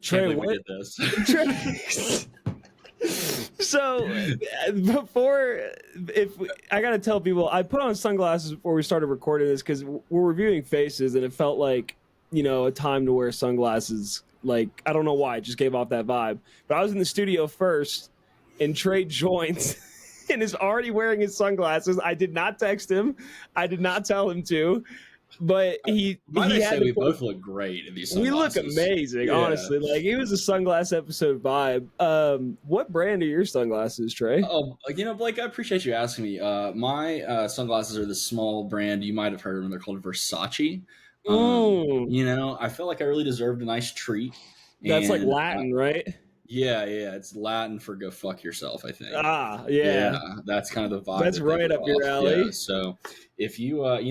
Trey, Can't believe what? we did this. So I gotta tell people, I put on sunglasses before we started recording this because we're reviewing faces, and it felt like a time to wear sunglasses. Like, I don't know why, it just gave off that vibe. But I was in the studio first, and Trey joins and is already wearing his sunglasses. I did not text him. I did not tell him to. But he Might I had say to we pull. both look great in these We look sunglasses. amazing, Yeah. honestly. Like, it was a sunglass episode vibe. What brand are your sunglasses, Trey? Oh, Blake, I appreciate you asking me. My sunglasses are this small brand. You might have heard of them. They're called Versace. I feel like I really deserved a nice treat. That's like And Latin, right? yeah, it's Latin for "go fuck yourself," I think. Ah, yeah. That's kind of the vibe. That's that they right give up your off. alley. Yeah, so if you, I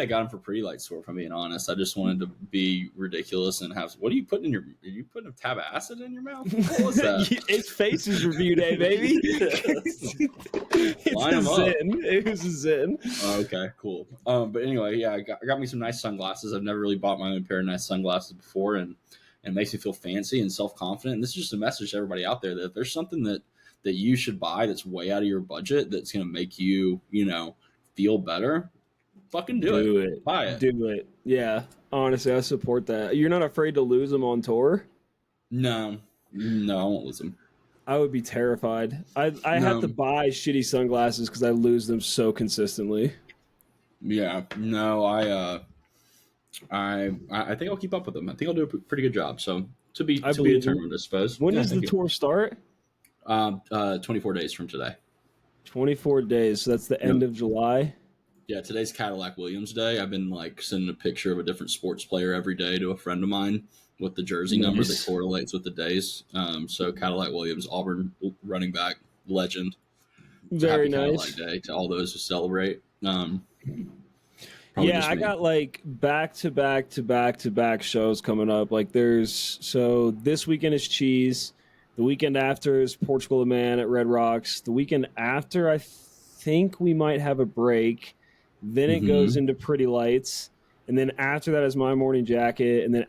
got them for Pretty Light Store. If I'm being honest, I just wanted to be ridiculous and have. What are you putting in your? Are you putting a tab of acid in your mouth? What was that? It's Faces review day, baby. Line them up. It was a Zen. Okay, cool. But anyway, yeah, I got me some nice sunglasses. I've never really bought my own pair of nice sunglasses before, and it makes me feel fancy and self-confident. And this is just a message to everybody out there that if there's something that you should buy that's way out of your budget that's going to make you, feel better, fucking do it. Buy it. Do it. Yeah, honestly, I support that. You're not afraid to lose them on tour? No, I won't lose them. I would be terrified. I have to buy shitty sunglasses because I lose them so consistently. Yeah, no, I think I'll keep up with them. I think I'll do a pretty good job. So to be determined, I suppose. When does the tour start? 24 days from today. 24 days. So that's the end of July. Yeah, today's Cadillac Williams Day. I've been sending a picture of a different sports player every day to a friend of mine with the jersey number that correlates with the days. So Cadillac Williams, Auburn running back, legend. Very nice. Cadillac Day to all those who celebrate. I got back to back shows coming up. So this weekend is Cheese. The weekend after is Portugal the Man at Red Rocks. The weekend after, I think we might have a break. Then it goes into Pretty Lights. And then after that is My Morning Jacket. And then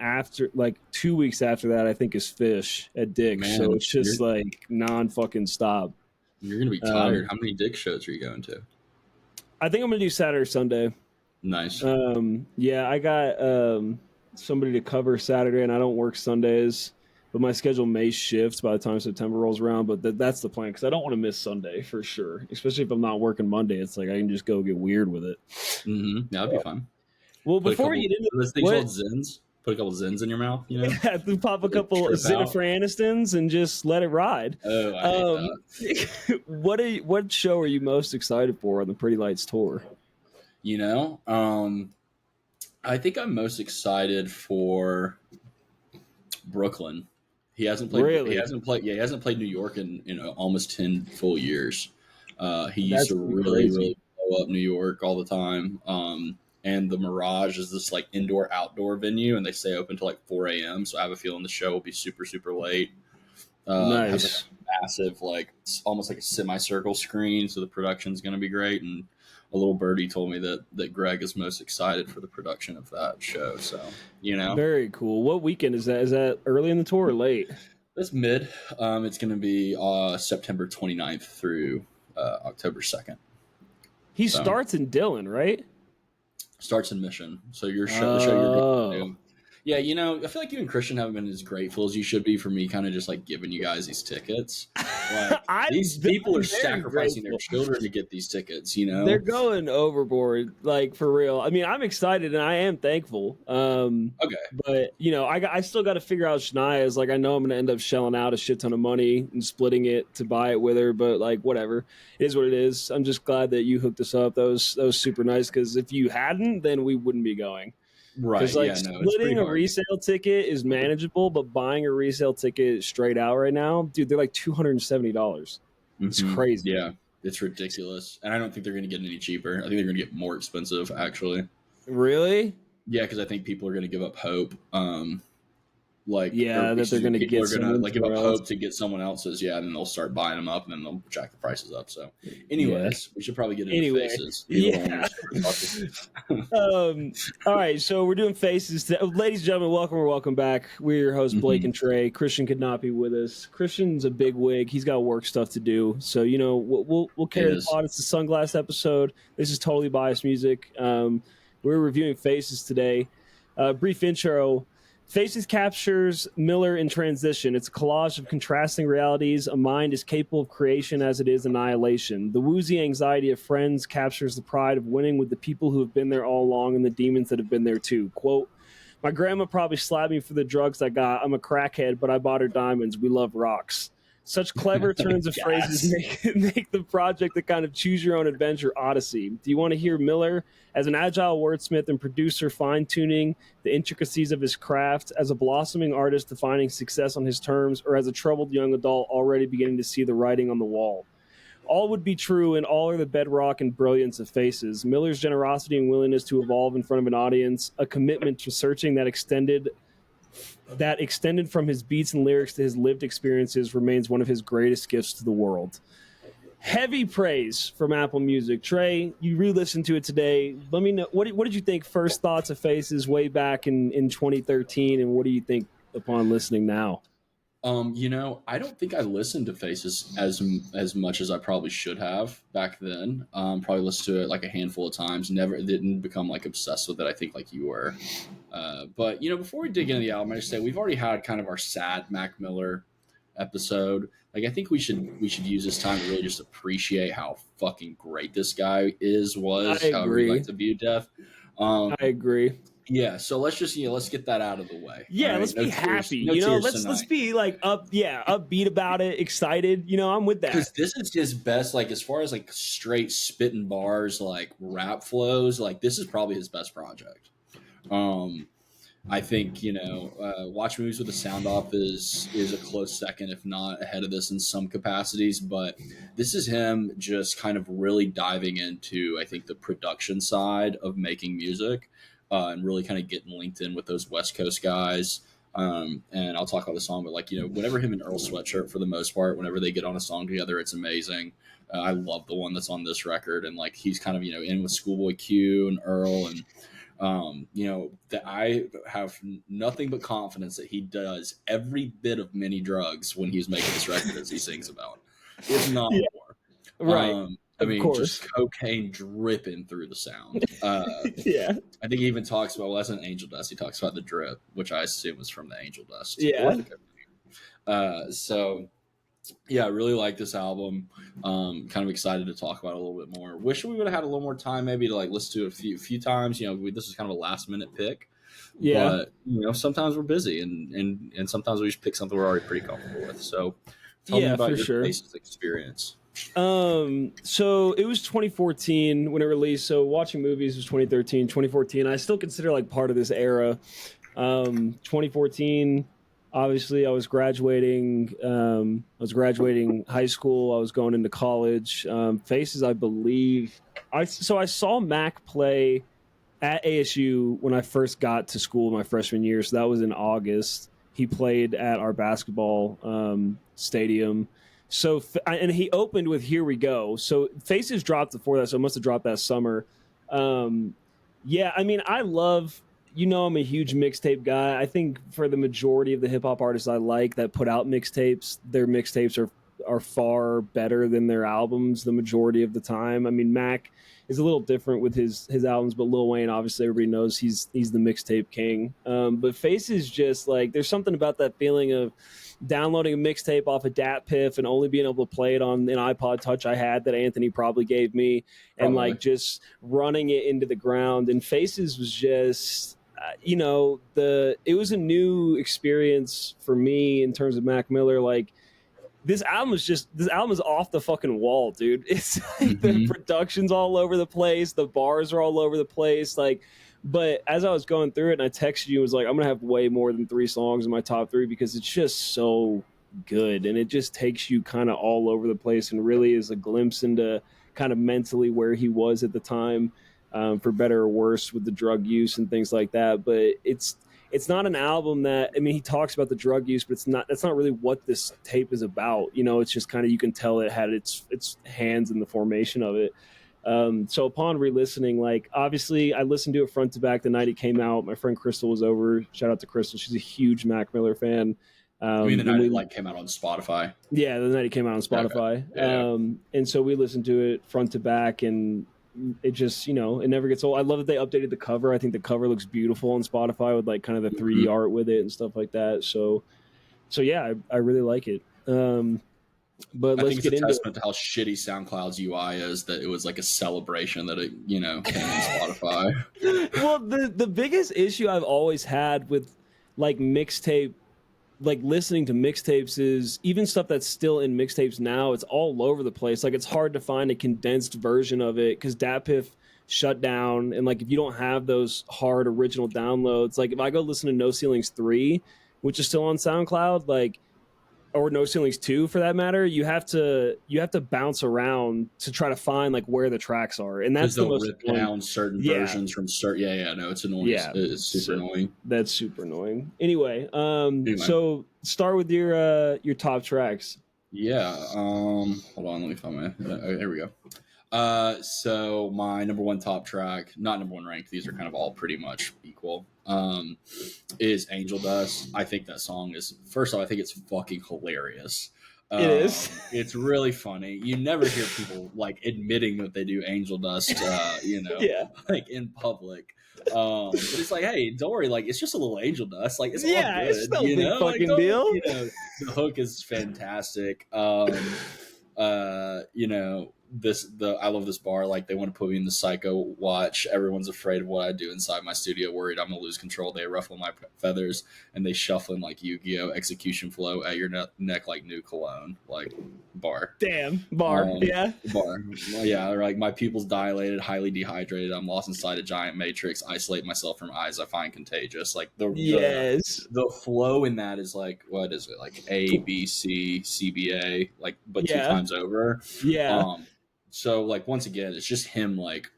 2 weeks after that, I think is Fish at Dick's. Man, so it's just non-fucking stop. You're going to be tired. How many Dick's shows are you going to? I think I'm going to do Saturday or Sunday. Nice. I got somebody to cover Saturday, and I don't work Sundays, but my schedule may shift by the time September rolls around. But that's the plan because I don't want to miss Sunday for sure, especially if I'm not working Monday. It's like I can just go get weird with it. That'd be fun. Well, before we get into this thing called Zins, put a couple Zins in your mouth. Pop a couple Zennifer Anistons and just let it ride. Oh, I hate that. What show are you most excited for on the Pretty Lights tour? I think I'm most excited for Brooklyn. He hasn't played. Really? He hasn't played New York in almost 10 full years. He used to really blow up New York all the time. And the Mirage is this indoor outdoor venue, and they stay open till 4 a.m. So I have a feeling the show will be super super late. Nice. Has a massive it's almost like a semicircle screen, so the production's going to be great. And a little birdie told me that Greg is most excited for the production of that show. So, Very cool. What weekend is that? Is that early in the tour or late? That's mid. It's going to be September 29th through October 2nd. He starts in Dillon, right? Starts in Mission. So the show you're going to do. Yeah, I feel like you and Christian haven't been as grateful as you should be for me kind of just giving you guys these tickets. These people are sacrificing their children to get these tickets, They're going overboard, for real. I mean, I'm excited and I am thankful. Okay. But, I still got to figure out Shania's. I know I'm going to end up shelling out a shit ton of money and splitting it to buy it with her, but, whatever. It is what it is. I'm just glad that you hooked us up. That was super nice because if you hadn't, then we wouldn't be going. Right. Splitting a resale ticket is manageable, but buying a resale ticket straight out right now, dude, they're $270. It's crazy. Yeah, it's ridiculous. And I don't think they're going to get any cheaper. I think they're going to get more expensive, actually. Really? Yeah, because I think people are going to give up hope. Like, or Yeah, that they're excuse me, going to people get are gonna someone like give up else. hope to get someone else's, yeah, and then they'll start buying them up, and then they'll jack the prices up. So, Yeah. anyways, we should probably get into Anyway, faces. People don't want yeah. to start talking. All right, so we're doing faces today. Ladies and gentlemen, welcome or welcome back. We're your hosts, Blake and Trey. Christian could not be with us. Christian's a big wig. He's got work stuff to do. So, we'll It carry the is. pod. It's the Sunglass episode. This is totally biased music. We're reviewing Faces today. Brief intro. Faces captures Miller in transition. It's a collage of contrasting realities. A mind is capable of creation as it is annihilation. The woozy anxiety of friends captures the pride of winning with the people who have been there all along and the demons that have been there too. Quote, my grandma probably slapped me for the drugs I got. I'm a crackhead, but I bought her diamonds. We love rocks. Such clever turns of phrases make the project a kind of choose-your-own-adventure odyssey. Do you want to hear Miller as an agile wordsmith and producer fine-tuning the intricacies of his craft, as a blossoming artist defining success on his terms, or as a troubled young adult already beginning to see the writing on the wall? All would be true, and all are the bedrock and brilliance of Faces. Miller's generosity and willingness to evolve in front of an audience, a commitment to searching that extended from his beats and lyrics to his lived experiences, remains one of his greatest gifts to the world. Heavy praise from Apple Music. Trey, you re-listened to it today. Let me know, what did you think? First thoughts of Faces way back in 2013, and what do you think upon listening now? I don't think I listened to Faces as much as I probably should have back then. Probably listened to it like a handful of times. Never didn't become like obsessed with it. I think like you were. But before we dig into the album, I just say we've already had kind of our sad Mac Miller episode. Like I think we should use this time to really just appreciate how fucking great this guy was. I However you like agree. to view death. I agree. Yeah, so let's just let's get that out of the way. All Yeah, right, let's be happy. no tears Let's tonight. be like upbeat about it, excited. I'm with that. Because this is his best, like as far as like straight spitting bars, like rap flows, like this is probably his best project. I think watch movies with the sound off is a close second, if not ahead of this in some capacities. But this is him just kind of really diving into, I think, the production side of making music, and really kind of getting linked in with those West Coast guys. And I'll talk about the song, but whenever him and Earl Sweatshirt, for the most part, whenever they get on a song together, it's amazing. I love the one that's on this record, and like he's kind of in with Schoolboy Q and Earl, and that I have nothing but confidence that he does every bit of many drugs when he's making this record as he sings about, if not Yeah, more. right. I Of mean, course. just cocaine dripping through the sound. Yeah. I think he even talks about, well, that's an angel dust. He talks about the drip, which I assume is from the angel dust. Yeah. So yeah, I really like this album. Kind of excited to talk about it a little bit more. Wish we would have had a little more time, maybe to like listen to it a few times. This is kind of a last minute pick. Yeah. But sometimes we're busy, and sometimes we just pick something we're already pretty comfortable with. So tell me about your Faces experience. So it was 2014 when it released. So watching movies was 2013, 2014. I still consider like part of this era. 2014, obviously I was graduating. I was graduating high school. I was going into college. Faces, I believe. I saw Mac play at ASU when I first got to school my freshman year. So that was in August. He played at our basketball stadium. So, and he opened with Here We Go. So Faces dropped before that, so it must have dropped that summer. Yeah, I mean, I love, I'm a huge mixtape guy. I think for the majority of the hip hop artists I like that put out mixtapes, their mixtapes are far better than their albums the majority of the time. I mean, Mac is a little different with his albums, but Lil Wayne, obviously everybody knows he's the mixtape king. But Faces, just like, there's something about that feeling of downloading a mixtape off a DAT Piff and only being able to play it on an iPod Touch I had that Anthony probably gave me, and like just running it into the ground. And Faces was just, it was a new experience for me in terms of Mac Miller. Like, this album is off the fucking wall, dude. It's like the production's all over the place, the bars are all over the place, like. But as I was going through it, and I texted you, I was like, I'm gonna have way more than 3 songs in my top 3 because it's just so good, and it just takes you kind of all over the place, and really is a glimpse into kind of mentally where he was at the time, for better or worse with the drug use and things like that. But it's not an album that, I mean, he talks about the drug use, but that's not really what this tape is about. You know, it's just kind of, you can tell it had its hands in the formation of it. So upon re-listening, like, obviously I listened to it front to back the night it came out. My friend Crystal was over. Shout out to Crystal. She's a huge Mac Miller fan. I mean, the night it like came out on Spotify. Yeah, the night it came out on Spotify. Okay. Yeah. And so we listened to it front to back, and it just, you know, it never gets old. I love that they updated the cover. I think the cover looks beautiful on Spotify with like kind of the 3D art with it and stuff like that. So yeah, I really like it. But I let's think get it's a into testament to how shitty SoundCloud's UI is that it was like a celebration that it, you know, came on Spotify. Well, the biggest issue I've always had with like mixtape, like listening to mixtapes, is even stuff that's still in mixtapes now, it's all over the place. Like, it's hard to find a condensed version of it because DatPiff shut down, and like if you don't have those hard original downloads, like if I go listen to No Ceilings 3, which is still on SoundCloud, like, or No Ceilings 2 for that matter, you have to bounce around to try to find like where the tracks are, and that's the most rip down certain versions from certain. Yeah, no, it's annoying. Yeah, it's super annoying. That's super annoying. Anyway, so start with your top tracks. Yeah. Hold on, let me find my. Here we go. So my number one top track, not number one ranked, these are kind of all pretty much equal, is Angel Dust. I think that song is, first off, I think it's fucking hilarious. It is. It's really funny. You never hear people like admitting that they do Angel Dust, you know, like in public. But it's like, hey, don't worry, like it's just a little Angel Dust. Like it's all good, it's no you know? big fucking like, deal. You know, the hook is fantastic. You know, I love this bar. Like, they want to put me in the psycho watch. Everyone's afraid of what I do inside my studio, worried I'm gonna lose control. They ruffle my feathers and they shuffling like Yu-Gi-Oh! Execution flow at your neck like new cologne. Like, bar. Damn, bar. Yeah. Bar. Well, yeah, like my pupils dilated, highly dehydrated. I'm lost inside a giant matrix. Isolate myself from eyes I find contagious. Like the flow in that is like, what is it? Like A, B, C, CBA, like, but two times over. Yeah. So like, once again, it's just him. Like,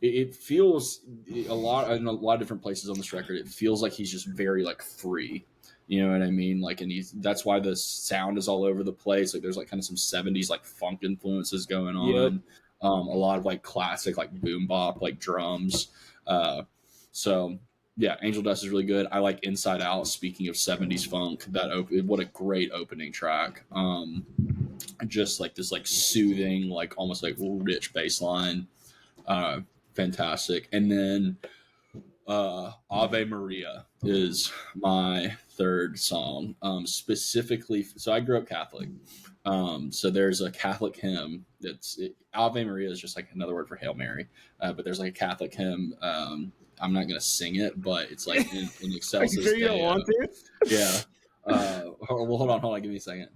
it feels a lot in a lot of different places on this record. It feels like he's just very like free. You know what I mean? Like, and that's why the sound is all over the place. Like, there's like kind of some 70s like funk influences going on. A lot of like classic like boom bop like drums. So yeah, Angel Dust is really good. I like Inside Out. Speaking of 70s funk, what a great opening track. Just like this like soothing, like almost like rich bass line. Fantastic. And then Ave Maria is my third song. Specifically, so I grew up Catholic. So there's a Catholic hymn Ave Maria is just like another word for Hail Mary. But there's like a Catholic hymn. I'm not gonna sing it, but it's like in Excelsis. Sure you don't want to? Yeah. Well, hold on, give me a second.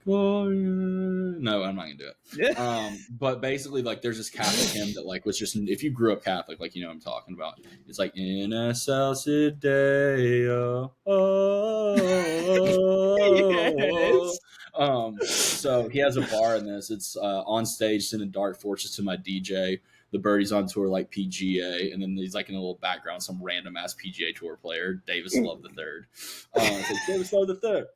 No, I'm not gonna do it. But basically, like, there's this Catholic hymn that like was just, if you grew up Catholic, like, you know what I'm talking about. It's like in Excelsis Deo. So he has a bar in this. It's on stage sending dark forces to my DJ. The Birdie's on tour like PGA, and then he's like in a little background, some random ass PGA tour player, Davis Love the Third. Davis Love the Third.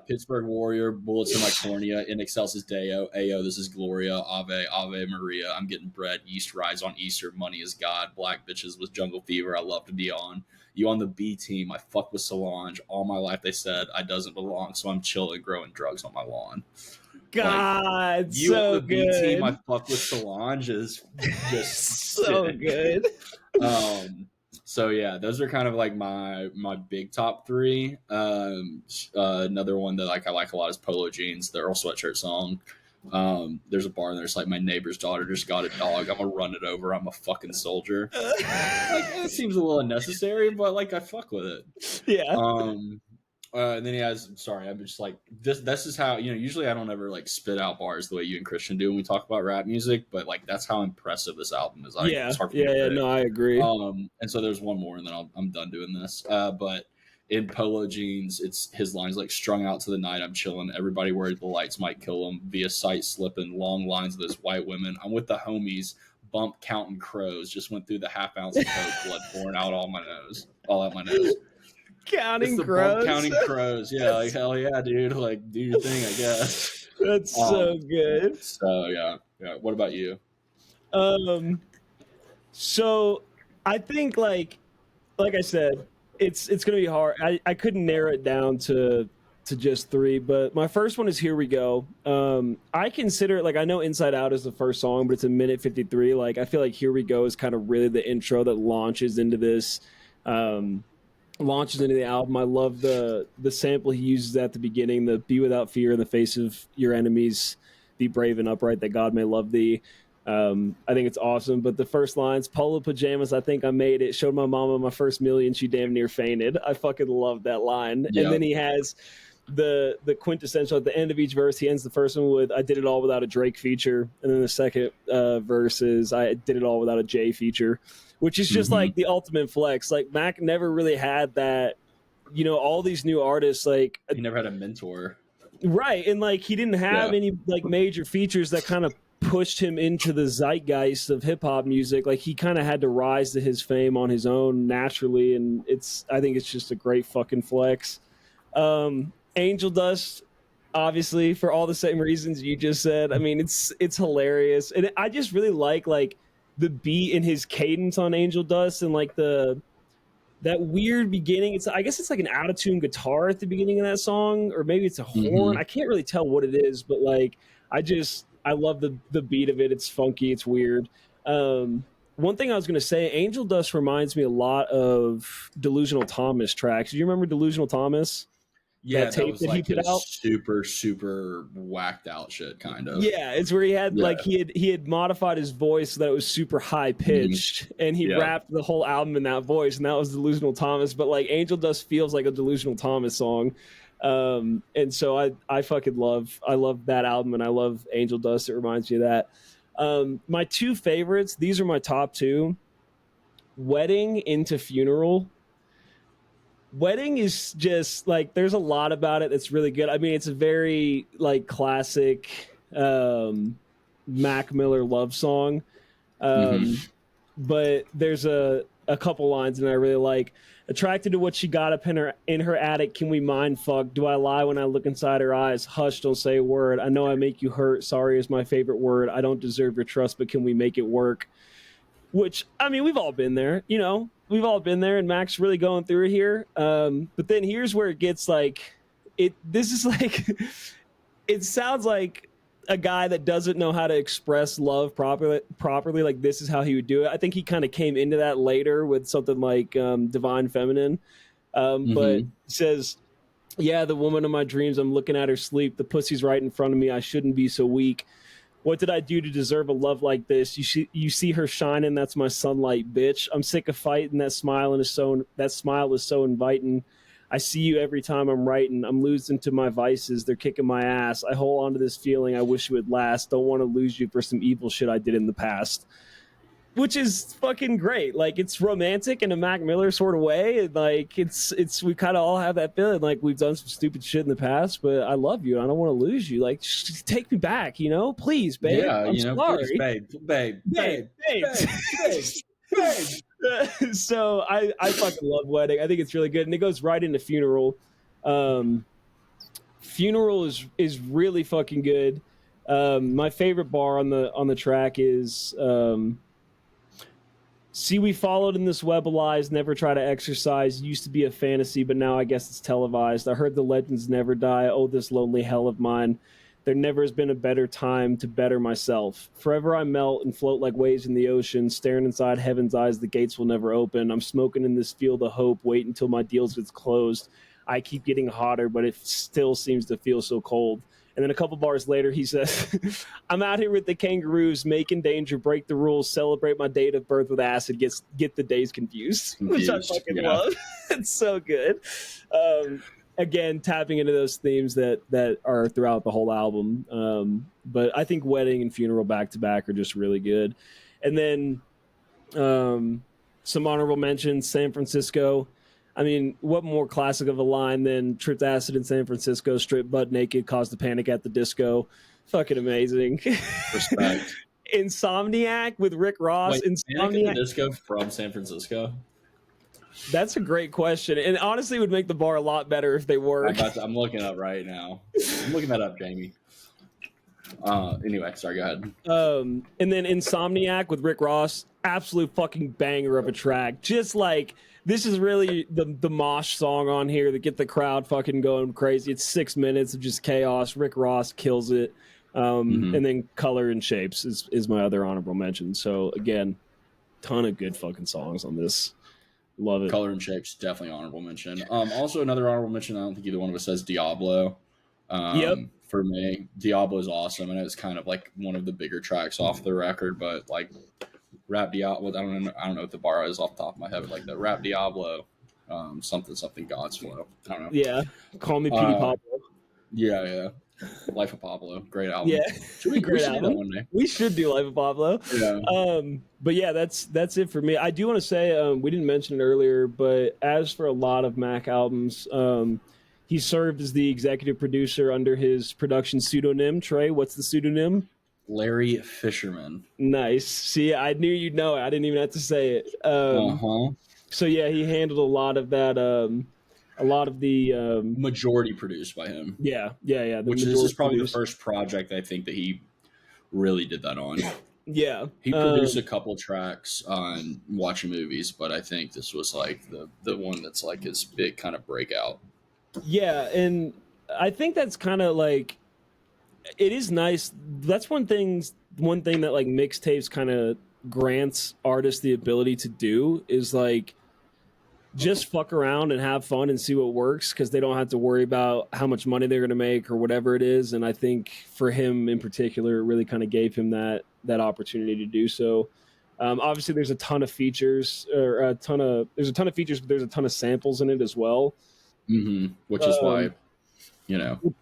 Pittsburgh Warrior, bullets in my cornea, in Excelsis Deo. Ayo, this is Gloria. Ave Maria. I'm getting bread. Yeast rise on Easter. Money is God. Black bitches with jungle fever. I love to be on. You on the B team. I fuck with Solange. All my life they said I doesn't belong, so I'm chilling, growing drugs on my lawn. God, like, you so on the B good. team, I fuck with Solange is just so sick. Good. So yeah, those are kind of like my big top three. Another one that like I like a lot is Polo Jeans, the Earl Sweatshirt song. There's a bar and there's like, my neighbor's daughter just got a dog. I'm gonna run it over. I'm a fucking soldier. Like, it seems a little unnecessary, but like I fuck with it. Yeah. And then he has, sorry, I'm just like, this is how, you know, usually I don't ever like spit out bars the way you and Christian do when we talk about rap music, but like that's how impressive this album is. Like, it's hard for me to pick. No, I agree. And so there's one more and then I'm done doing this. But in Polo Jeans, it's his lines like, strung out to the night, I'm chilling, everybody worried the lights might kill him, via sight slipping, long lines of those white women, I'm with the homies, bump counting crows just went through the half ounce of coke, blood pouring out all out my nose. Counting it's the crows. Bump counting crows. Yeah, like hell yeah, dude. Like do your thing, I guess. That's so good. So yeah. What about you? So I think like I said, it's gonna be hard. I couldn't narrow it down to just 3, but my first one is Here We Go. I consider it, like, I know Inside Out is the first song, but it's a minute 53. Like, I feel like Here We Go is kind of really the intro that launches into this, launches into the album. I love the sample he uses at the beginning, the "Be without fear in the face of your enemies, be brave and upright, that God may love thee." I think it's awesome. But the first lines, "Polo pajamas, I think I made it. Showed my mama my first million, she damn near fainted." I fucking love that line. Yeah. And then he has the quintessential at the end of each verse. He ends the first one with, "I did it all without a Drake feature," and then the second verse is, "I did it all without a Jay feature," which is just like the ultimate flex. Like, Mac never really had that. You know, all these new artists, like, he never had a mentor, right? And like, he didn't have any like major features that kind of pushed him into the zeitgeist of hip hop music. Like, he kind of had to rise to his fame on his own naturally, and I think it's just a great fucking flex. Angel Dust, obviously, for all the same reasons you just said. I mean, it's hilarious, and I just really like the beat and his cadence on Angel Dust, and like that weird beginning. I guess it's like an out-of-tune guitar at the beginning of that song, or maybe it's a horn. I can't really tell what it is, but like, I love the beat of it. It's funky, it's weird. One thing I was going to say, Angel Dust reminds me a lot of Delusional Thomas tracks. Do you remember Delusional Thomas? Yeah, that tape that was like he put out? super whacked out shit, kind of. Yeah, it's where he had like he had modified his voice so that it was super high pitched, and he rapped the whole album in that voice, and that was Delusional Thomas. But like, Angel Dust feels like a Delusional Thomas song, and so I fucking love that album, and I love Angel Dust. It reminds me of that. My 2 favorites, these are my top 2: Wedding into Funeral. Wedding is just like, there's a lot about it that's really good. I mean, it's a very like classic Mac Miller love song, but there's a couple lines and I really like. "Attracted to what she got up in her attic. Can we mind fuck? Do I lie when I look inside her eyes? Hush, don't say a word. I know I make you hurt. Sorry is my favorite word. I don't deserve your trust, but can we make it work?" Which, I mean, we've all been there, you know, and Mac's really going through it here. But then here's where it gets like, this is like, it sounds like a guy that doesn't know how to express love properly. Like, this is how he would do it. I think he kind of came into that later with something like Divine Feminine. But says, "Yeah, the woman of my dreams, I'm looking at her sleep. The pussy's right in front of me. I shouldn't be so weak. What did I do to deserve a love like this? You see her shining, that's my sunlight, bitch. I'm sick of fighting, that smile is so inviting. I see you every time I'm writing. I'm losing to my vices, they're kicking my ass. I hold on to this feeling, I wish it would last. Don't want to lose you for some evil shit I did in the past." Which is fucking great. Like, it's romantic in a Mac Miller sort of way. And like, it's we kind of all have that feeling, like, we've done some stupid shit in the past, but I love you. I don't want to lose you. Like, just take me back, you know? Please, babe. Yeah, I'm sorry. Please, babe. So I fucking love Wedding. I think it's really good, and it goes right into Funeral. Funeral is really fucking good. My favorite bar on the track is, "See, we followed in this web of lies, never try to exercise. Used to be a fantasy, but now I guess it's televised. I heard the legends never die. Oh, this lonely hell of mine. There never has been a better time to better myself. Forever I melt and float like waves in the ocean, staring inside heaven's eyes, the gates will never open. I'm smoking in this field of hope, wait until my deals gets closed. I keep getting hotter, but it still seems to feel so cold." And then a couple bars later, he says, "I'm out here with the kangaroos, making danger, break the rules, celebrate my date of birth with acid, get the days confused." Which I fucking love. It's so good. Again, tapping into those themes that are throughout the whole album. But I think Wedding and Funeral back to back are just really good. And then some honorable mentions, San Francisco. I mean, what more classic of a line than "Tripped acid in San Francisco, stripped butt naked, caused a panic at the disco." Fucking amazing. Respect. Insomniac with Rick Ross. Wait, Panic at the Insomniac. Disco from San Francisco? That's a great question, and honestly, would make the bar a lot better if they were. I'm looking up right now. I'm looking that up, Jamie. Anyway, sorry, go ahead. And then Insomniac with Rick Ross, absolute fucking banger of a track. Just like this is really the mosh song on here that get the crowd fucking going crazy. It's 6 minutes of just chaos. Rick Ross kills it. And then Color and Shapes is my other honorable mention. So again, ton of good fucking songs on this. Love it. Color and Shapes, definitely honorable mention. Also another honorable mention, I don't think either one of us says Diablo. Yep. For me, Diablo is awesome, and it's kind of like one of the bigger tracks off the record. But like Rap Diablo, I don't know what the bar is off the top of my head, but like the Rap Diablo, something God's Flow. I don't know. Yeah, Call Me Petey Pablo. Yeah. Life of Pablo, great album. Yeah, should we great do album. that one day? We should do Life of Pablo. Yeah. But yeah, that's it for me. I do want to say we didn't mention it earlier, but as for a lot of Mac albums, he served as the executive producer under his production pseudonym. Trey, what's the pseudonym? Larry Fisherman. Nice. See, I knew you'd know it. I didn't even have to say it. So yeah, he handled a lot of that. A lot of the majority produced by him. Yeah. Which this is probably the first project I think that he really did that on. Yeah, he produced a couple tracks on Watching Movies, but I think this was like the one that's like his big kind of breakout. Yeah, and I think that's kind of like it is nice. That's one thing that like mixtapes kind of grants artists the ability to do is like just fuck around and have fun and see what works because they don't have to worry about how much money they're going to make or whatever it is. And I think for him in particular, it really kind of gave him that opportunity to do so. Obviously, there's a ton of features, but there's a ton of samples in it as well. Which is why,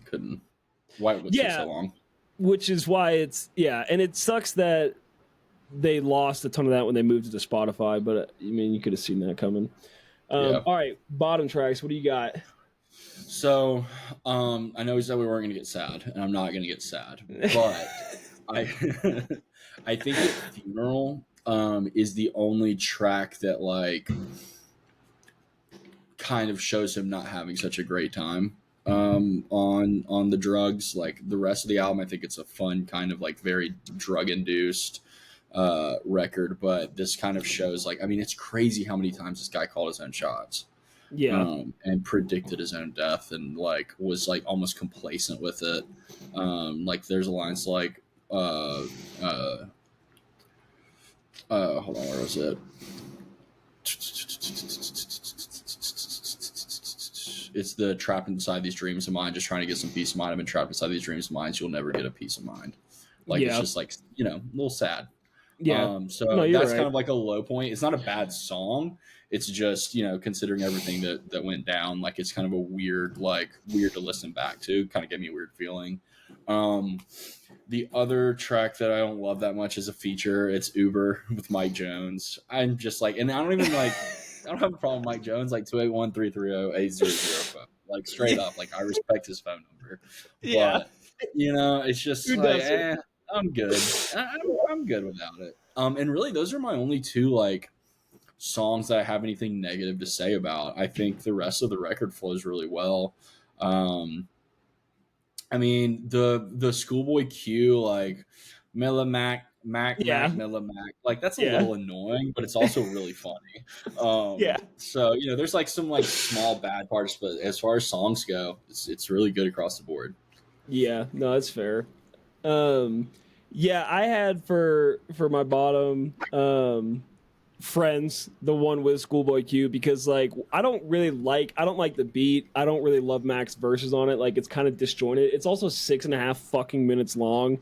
couldn't. Why it would take so long. Which is why and it sucks that they lost a ton of that when they moved it to Spotify. But I mean, you could have seen that coming. All right, bottom tracks. What do you got? So, I know we said we weren't going to get sad, and I'm not going to get sad, but I think that Funeral is the only track that like kind of shows him not having such a great time on the drugs. Like the rest of the album, I think it's a fun kind of like very drug induced record, but this kind of shows like, I mean, it's crazy how many times this guy called his own shots. And predicted his own death and like was like almost complacent with it. Like there's lines like hold on, where was it? It's the trapped inside these dreams of mine, just trying to get some peace of mind. I've been trapped inside these dreams of mine, so you'll never get a peace of mind. Like it's just like, a little sad. That's right. Kind of like a low point. It's not a bad song. It's just, considering everything that went down, like it's kind of a weird to listen back to. Kind of gave me a weird feeling. The other track that I don't love that much is a feature. It's Uber with Mike Jones. I'm just like, and I don't even like, I don't have a problem with Mike Jones, like 281-330-8005. Like straight up, like I respect his phone number. Yeah. But, it's just like, I'm good. I'm good without it. And really, those are my only two like songs that I have anything negative to say about. I think the rest of the record flows really well. I mean, the Schoolboy Q, like Milla Mac, Milla Mac, like that's a little annoying, but it's also really funny. So there's like some like small bad parts, but as far as songs go, it's really good across the board. Yeah, no, that's fair. I had for my bottom Friends, the one with Schoolboy Q, because like I don't like the beat. I don't really love Mac's verses on it. Like it's kind of disjointed. It's also 6.5 fucking minutes long.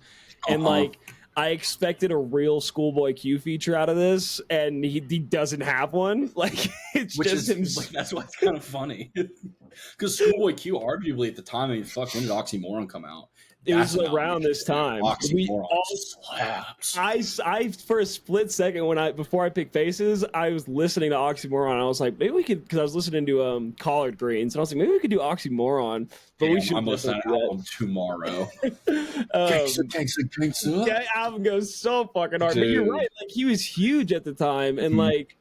And like I expected a real Schoolboy Q feature out of this, and he doesn't have one. Like it's like, that's why it's kind of funny. Because Schoolboy Q arguably at the time, when did Oxymoron come out? It That's was an album around you this should check out. time. Oxymoron slaps. I for a split second before I picked Faces, I was listening to Oxymoron. I was like, maybe we could, because I was listening to Collard Greens, and I was like, maybe we could do Oxymoron, but Damn, we should I'm listening to definitely that do album tomorrow. that. Gangsta. That album goes so fucking hard. Dude. But you're right. Like, he was huge at the time, and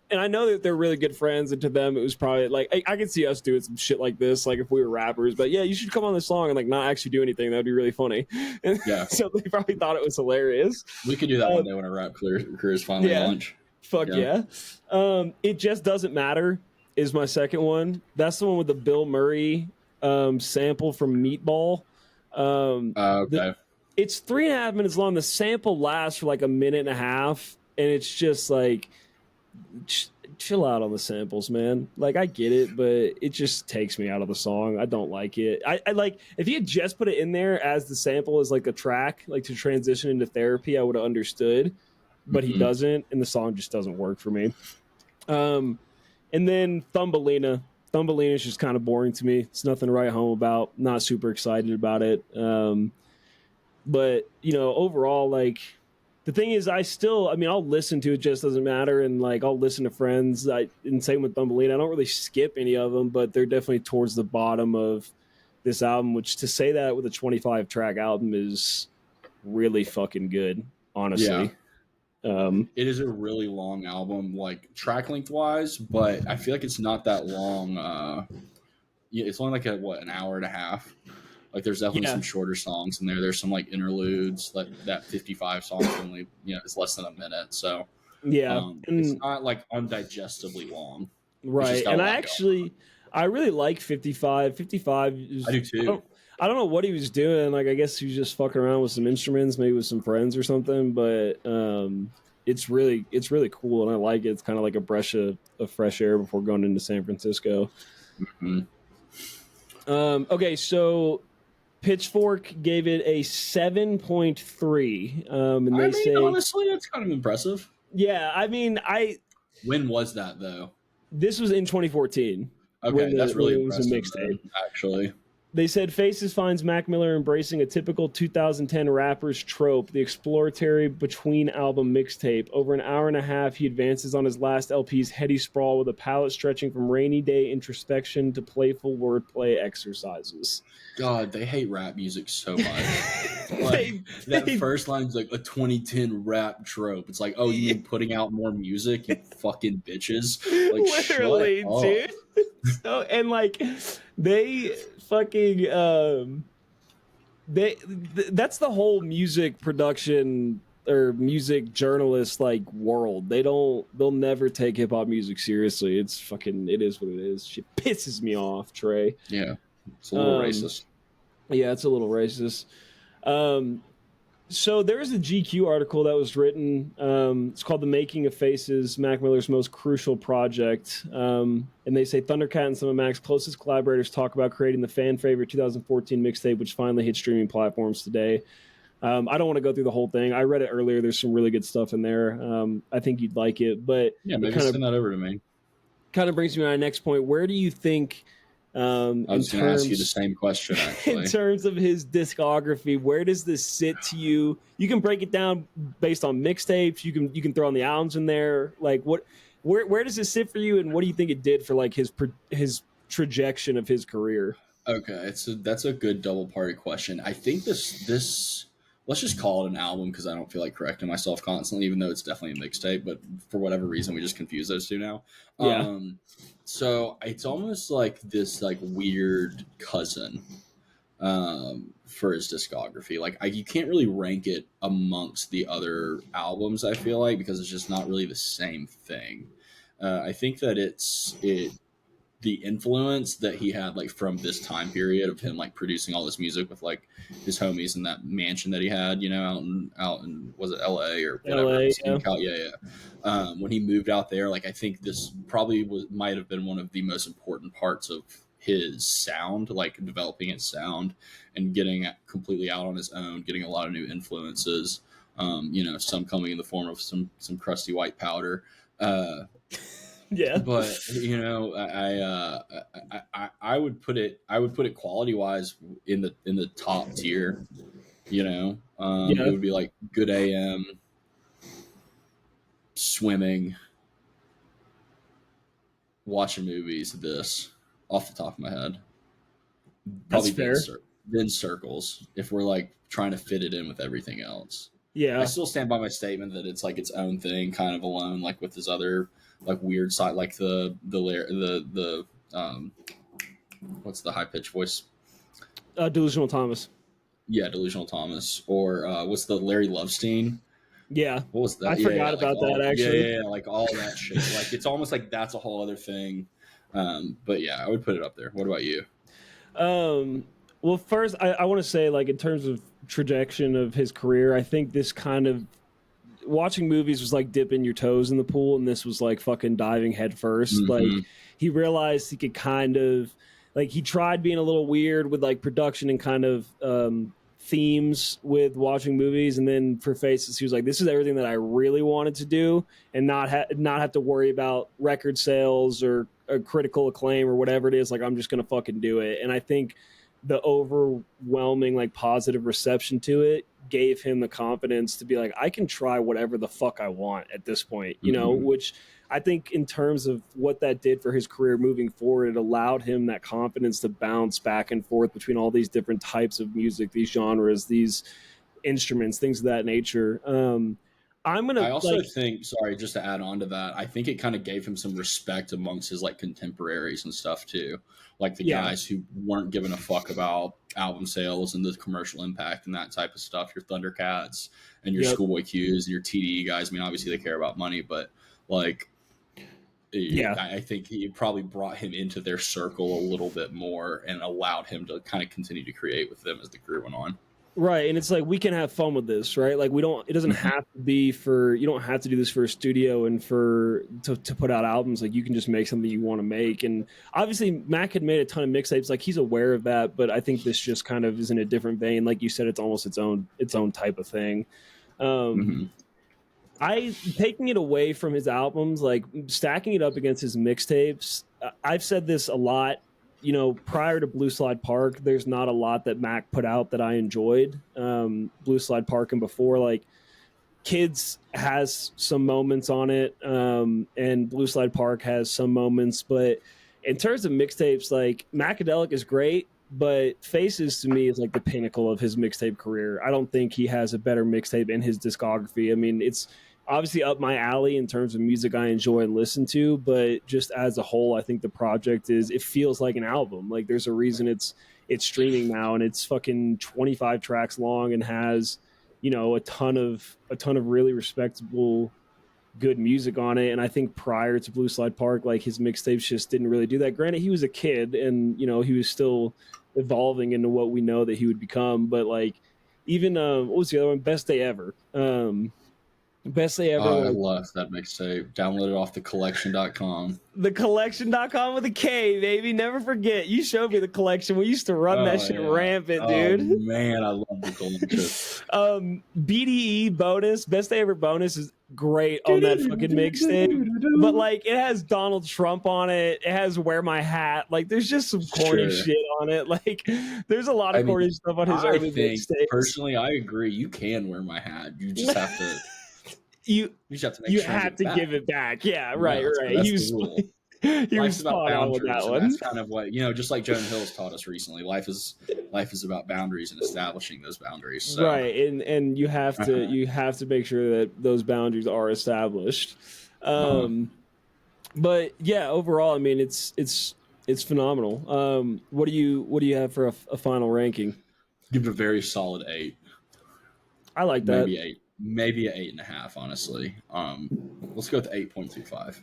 and I know that they're really good friends, and to them it was probably like I could see us doing some shit like this, like if we were rappers. But yeah, you should come on this song and like not actually do anything. That would be really funny. And Yeah. so they probably thought it was hilarious. We could do that one day when our rap careers finally launch. Fuck yeah. It Just Doesn't Matter is my second one. That's the one with the Bill Murray sample from Meatball. Okay. It's 3.5 minutes long. The sample lasts for like a minute and a half, and it's just like, chill out on the samples, man. Like, I get it, but it just takes me out of the song. I don't like it. I like, if you had just put it in there as the sample as like a track, like to transition into therapy, I would have understood, but he doesn't, and the song just doesn't work for me. And then Thumbelina. Thumbelina is just kind of boring to me. It's nothing to write home about. Not super excited about it. But, you know, overall, like, the thing is, I'll listen to It Just Doesn't Matter, and, like, I'll listen to Friends. And same with Thumbelina. I don't really skip any of them, but they're definitely towards the bottom of this album, which to say that with a 25-track album is really fucking good, honestly. Yeah. It is a really long album, like, track length-wise, but I feel like it's not that long. It's only, like, an hour and a half. Like, there's definitely some shorter songs in there. There's some like interludes. Like that 55 songs only, it's less than a minute. So it's not like undigestibly long, right? And I really like 55. 55 is, I do too. I don't know what he was doing. Like, I guess he was just fucking around with some instruments, maybe with some friends or something. But it's really cool, and I like it. It's kind of like a breath of fresh air before going into San Francisco. Okay, so Pitchfork gave it a 7.3. And they say, honestly, that's kind of impressive. Yeah, I mean, when was that though? This was in 2014. Okay, that's really impressive. It was a mixtape, actually. They said Faces finds Mac Miller embracing a typical 2010 rapper's trope, the exploratory between-album mixtape. Over an hour and a half, he advances on his last LP's heady sprawl with a palette stretching from rainy day introspection to playful wordplay exercises. God, they hate rap music so much. Like, that first line's like a 2010 rap trope. It's like, oh, you mean putting out more music, you fucking bitches? Like, literally, dude. So, and like, they fucking that's the whole music production or music journalist like world. They'll never take hip hop music seriously. It is what it is. Shit pisses me off, Trey. Yeah. It's a little racist. Yeah, it's a little racist. So there's a GQ article that was written. It's called "The Making of Faces: Mac Miller's Most Crucial Project," and they say Thundercat and some of Mac's closest collaborators talk about creating the fan favorite 2014 mixtape, which finally hit streaming platforms today. I don't want to go through the whole thing. I read it earlier. There's some really good stuff in there. I think you'd like it, but yeah, maybe send that over to me. Kind of brings me to my next point. Where do you think? I was going to ask you the same question, actually. In terms of his discography, where does this sit to you? You can break it down based on mixtapes. You can throw on the albums in there. Like, where does this sit for you, and what do you think it did for like his trajectory of his career? Okay, that's a good double-party question. I think this let's just call it an album because I don't feel like correcting myself constantly, even though it's definitely a mixtape. But for whatever reason, we just confuse those two now. Yeah. So it's almost like this like weird cousin for his discography. Like you can't really rank it amongst the other albums, I feel like, because it's just not really the same thing. I think that the influence that he had like from this time period of him like producing all this music with like his homies in that mansion that he had, out in was it LA or whatever? LA, when he moved out there, like I think this probably might have been one of the most important parts of his sound, like developing his sound and getting completely out on his own, getting a lot of new influences. Some coming in the form of some crusty white powder. Yeah, but I would put it quality wise in the top tier. You know, Yeah, it would be like good AM, swimming, watching movies. This off the top of my head, that's probably fair. then circles if we're like trying to fit it in with everything else. I Yeah. still stand by my statement that it's like its own thing, kind of alone, like with his other like weird side, like the what's the high pitched voice? Delusional Thomas. Yeah, Delusional Thomas, or what's the Larry Lovestein? Yeah. What was I that? Yeah, yeah, forgot like about that actually. like all that shit. Like it's almost like that's a whole other thing. But yeah, I would put it up there. What about you? Um, well, first, I want to say, like, in terms of trajectory of his career, I think this kind of watching movies was like dipping your toes in the pool, and this was like fucking diving head first. Like, Mm-hmm. he realized he could kind of, like, he tried being a little weird with like production and kind of themes with watching movies, and then for Faces, he was like, "This is everything that I really wanted to do, and not have to worry about record sales or critical acclaim or whatever it is. Like, I'm just gonna fucking do it." And I think the overwhelming like positive reception to it gave him the confidence to be like, I can try whatever the fuck I want at this point, you know, Mm-hmm. which I think in terms of what that did for his career moving forward, it allowed him that confidence to bounce back and forth between all these different types of music, these genres, these instruments, things of that nature. I'm gonna I also like, think, sorry, just to add on to that, I think it kind of gave him some respect amongst his like contemporaries and stuff too, like the yeah, guys who weren't giving a fuck about album sales and the commercial impact and that type of stuff. Your Thundercats and your yep, Schoolboy Q's and your TDE guys. I mean, obviously they care about money, but like yeah. I think he probably brought him into their circle a little bit more and allowed him to kind of continue to create with them as the career went on. Right. And it's like we can have fun with this, right? Like we don't it doesn't Mhm. have to be for you don't have to do this for a studio and for to put out albums. Like you can just make something you want to make. And obviously Mac had made a ton of mixtapes, like he's aware of that, but I think this just kind of is in a different vein. Like you said, it's almost its own type of thing. Um Mhm. I taking it away from his albums, like stacking it up against his mixtapes. I've said this a lot. You know, prior to Blue Slide Park, there's not a lot that Mac put out that I enjoyed. Blue Slide Park and before, like Kids has some moments on it, and Blue Slide Park has some moments. But in terms of mixtapes, like Macadelic is great, but Faces to me is like the pinnacle of his mixtape career. I don't think he has a better mixtape in his discography. I mean, it's obviously up my alley in terms of music I enjoy and listen to, but just as a whole, I think the project is it feels like an album. Like there's a reason it's streaming now and it's fucking 25 tracks long and has a ton of really respectable good music on it. And I think prior to Blue Slide Park, like his mixtapes just didn't really do that. Granted, he was a kid and he was still evolving into what we know that he would become. But like even what was the other one? Best Day Ever. Best Day Ever, I like love that mixtape. Download it off the collection.com. the collection.com with a K, baby. Never forget. You showed me the collection. We used to run that Oh shit yeah. rampant, Oh dude. man, I love the collection. BDE bonus, best day ever bonus is great on that fucking mixtape. But like it has Donald Trump on it. It has Wear My Hat. Like there's just some corny Sure. shit on it. Like there's a lot I of mean, corny stuff on his I early think mixtapes. personally, I agree. You can wear my hat. you You just have to make you sure and give have it to back. give it back. Yeah, right, Yeah, right. that's the rule. He was Life's about spot on with that boundaries, and one. that's kind of what just like Jonah Hill's taught us recently. Life is about boundaries and establishing those boundaries. So, Right, and you have to uh-huh. you have to make sure that those boundaries are established. Uh-huh. But yeah, overall, I mean, it's phenomenal. What do you have for a final ranking? Give it a very solid 8, I like that. maybe 8, maybe an 8.5. Honestly, let's go with 8.25.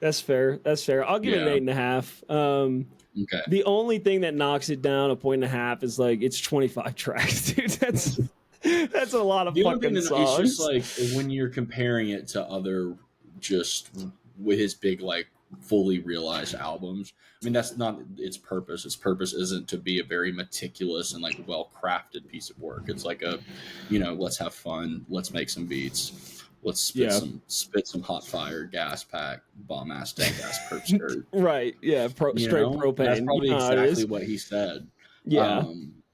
That's fair. That's fair. I'll give it an Yeah. 8.5. Okay. The only thing that knocks it down a point and a half is like it's 25 tracks, dude. That's a lot of The only thing fucking that it's just songs. like when you're comparing it to other just with his big like fully realized albums. I mean that's not its purpose. Its purpose isn't to be a very meticulous and like well crafted piece of work. It's like let's have fun, let's make some beats, let's Yeah. spit some hot fire, gas pack, bomb ass dank ass perp skirt. Right. Yeah. Straight That's propane. You probably know how it exactly is. what he said. Yeah.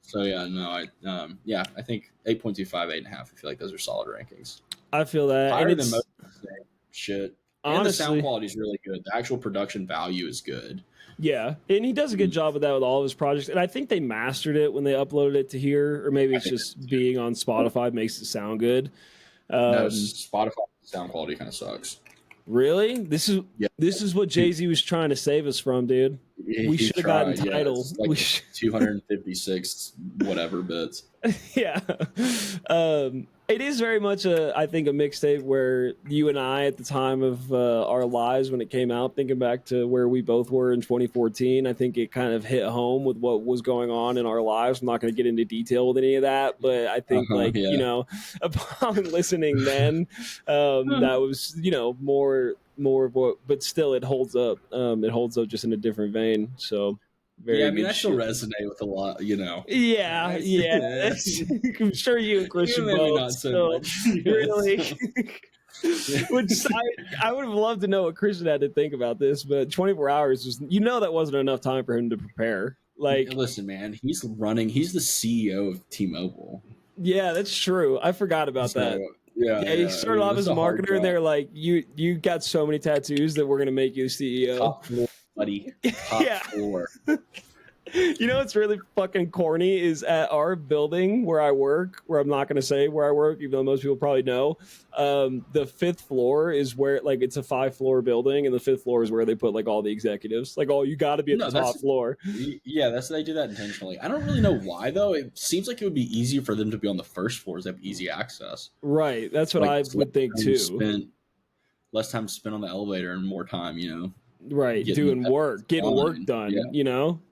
So yeah, no, I think 8.25, 8.5. I feel like those are solid rankings. I feel that, Higher and than it's most of the same shit. And the sound honestly, quality is really good. The actual production value is good. yeah, and he does a good job with that with all of his projects. And I think they mastered it when they uploaded it to here, or maybe I it's think just being on Spotify makes it sound good. no, Um, Spotify sound quality kind of sucks. really, Yeah, this is what dude, Jay-Z was trying to save us from, dude. We he should have gotten tried. Yeah, Tidal. it's like We 256 whatever bits. yeah. It is very much I think a mixtape where you and I at the time of our lives when it came out, thinking back to where we both were in 2014, I think it kind of hit home with what was going on in our lives. I'm not going to get into detail with any of that, but I think like, Yeah. upon listening then, that was, more of what, but still it holds up. It holds up just in a different vein. So Yeah, very I mean, good I still shit. resonate with a lot, you know. Yeah, yeah. I'm sure you and Christian Maybe both not so still much. really. Yeah. Which I would have loved to know what Christian had to think about this, but 24 hours was, that wasn't enough time for him to prepare. Like, Listen, man, he's the CEO of T-Mobile. yeah, that's true. I forgot about So, that. yeah, Yeah, he started off as it's a a hard marketer, and job. they're like, "You got so many tattoos that we're gonna make you CEO." Top floor, buddy. Top Yeah. floor. What's really fucking corny is at our building where I work, where I'm not going to say where I work, even though most people probably know. The fifth floor is where, like, it's a 5-floor building, and the fifth floor is where they put like all the executives. Like, oh, you got to be at No, the top floor. Yeah, they do that intentionally. I don't really know why though. It seems like it would be easier for them to be on the first floors. They have easy access. Right. That's what Like I would think too. less time spent on the elevator and more time, Right. getting Getting work Yeah, done. right.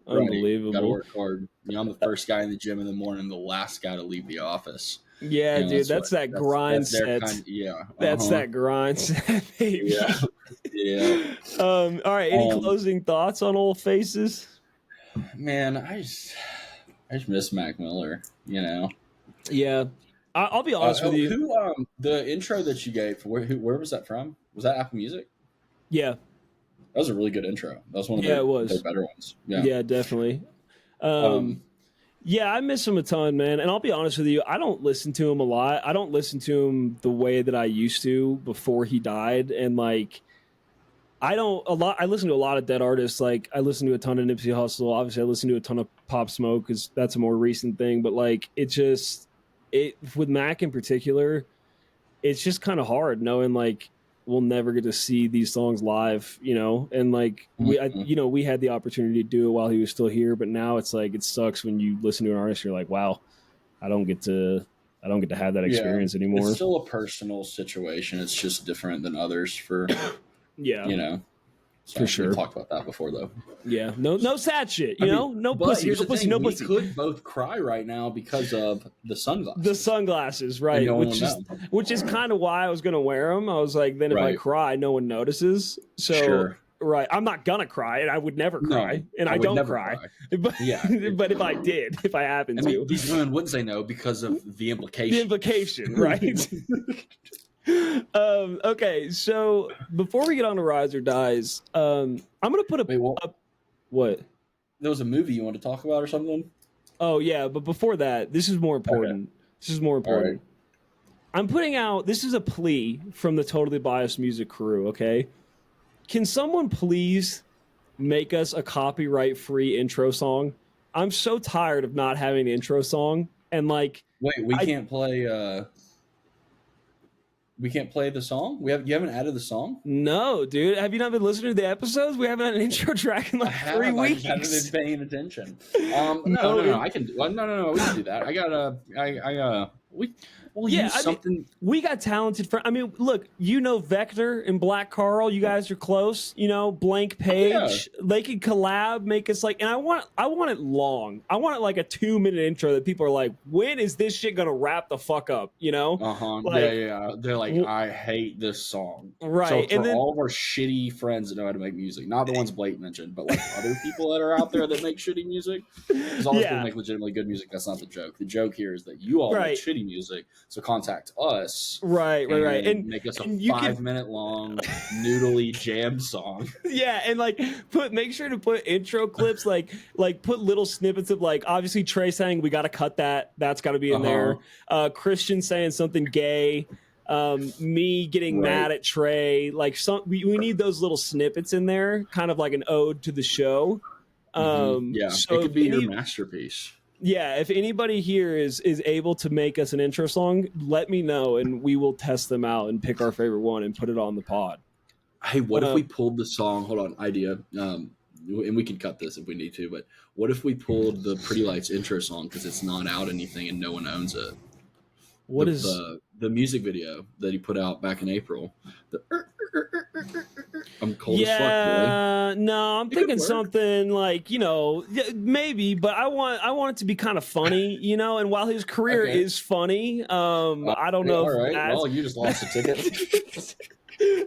Got to Unbelievable. work hard. I'm the first guy in the gym in the morning, the last guy to leave the office. Yeah, dude, that's that grind that's their set. kind. Yeah, That's that grind set, baby. Yeah, yeah. All right. Any closing thoughts on Old Faces? Man, I just miss Mac Miller. Yeah, I'll be honest with you. Who the intro that you gave? Where was that from? Was that Apple Music? Yeah, that was a really good intro. That was one of their better ones. Yeah, definitely. Yeah, I miss him a ton, man. And I'll be honest with you, I don't listen to him a lot. I don't listen to him the way that I used to before he died. And like, I listen to a lot of dead artists. Like, I listen to a ton of Nipsey Hussle. Obviously, I listen to a ton of Pop Smoke because that's a more recent thing. But like, with Mac in particular, it's just kind of hard knowing like we'll never get to see these songs live, and like we had the opportunity to do it while he was still here, but now it's like it sucks when you listen to an artist, you're like, wow, I don't get to have that experience anymore. It's still a personal situation. It's just different than others for So for sure. We talked about that before, though. Yeah, no sad shit. No pussy. Here's no the pussy. thing. No we pussy. could both cry right now because of the sunglasses. The sunglasses, right? No which is kind of why I was gonna wear them. I was like, then if I cry, no one notices. So. Sure. Right, I'm not gonna cry, and I would never cry, and I don't cry. But but if I did, if I happened to, these women wouldn't say no because of the implication. The implication, right? Okay, so before we get on to Rise or Dies, I'm gonna put what? There was a movie you want to talk about or something? Oh yeah, but before that, this is more important. Okay. This is more important. Right. I'm putting out. This is a plea from the Totally Biased Music crew. Okay. Can someone please make us a copyright-free intro song? I'm so tired of not having an intro song. And like, wait, we can't play. We can't play the song. You haven't added the song. No, dude. Have you not been listening to the episodes? We haven't had an intro track in like 3 weeks. I haven't been paying attention. No. I can. No. We can do that. We got talented friends. I mean, look, Vector and Black Carl, you guys are close. Blank Page, they could collab, make us like, and I want it long. I want it like a 2-minute intro that people are like, when is this shit gonna wrap the fuck up? Yeah. They're like, I hate this song. Right. So for all of our shitty friends that know how to make music, not the ones Blake mentioned, but like other people that are out there that make shitty music, because all those people make legitimately good music. That's not the joke. The joke here is that you all make shitty music. So contact us. Right. And make us a and you 5-minute long noodly jam song. Yeah, and like make sure to put intro clips, like put little snippets of like obviously Trey saying we got to cut that. That's got to be in there. Christian saying something gay. Me getting mad at Trey. Like we need those little snippets in there, kind of like an ode to the show. Yeah, so it could be your masterpiece. Yeah, if anybody here is able to make us an intro song, let me know and we will test them out and pick our favorite one and put it on the pod. Hey, what if we pulled the song? Hold on, idea. And we can cut this if we need to. But what if we pulled the Pretty Lights intro song because it's not out anything and no one owns it? What is the music video that he put out back in April? I'm cold as fuck, boy. No, I'm thinking something like, maybe, but I want it to be kind of funny, and while his career is funny, I don't know. All right, well, you just lost a ticket.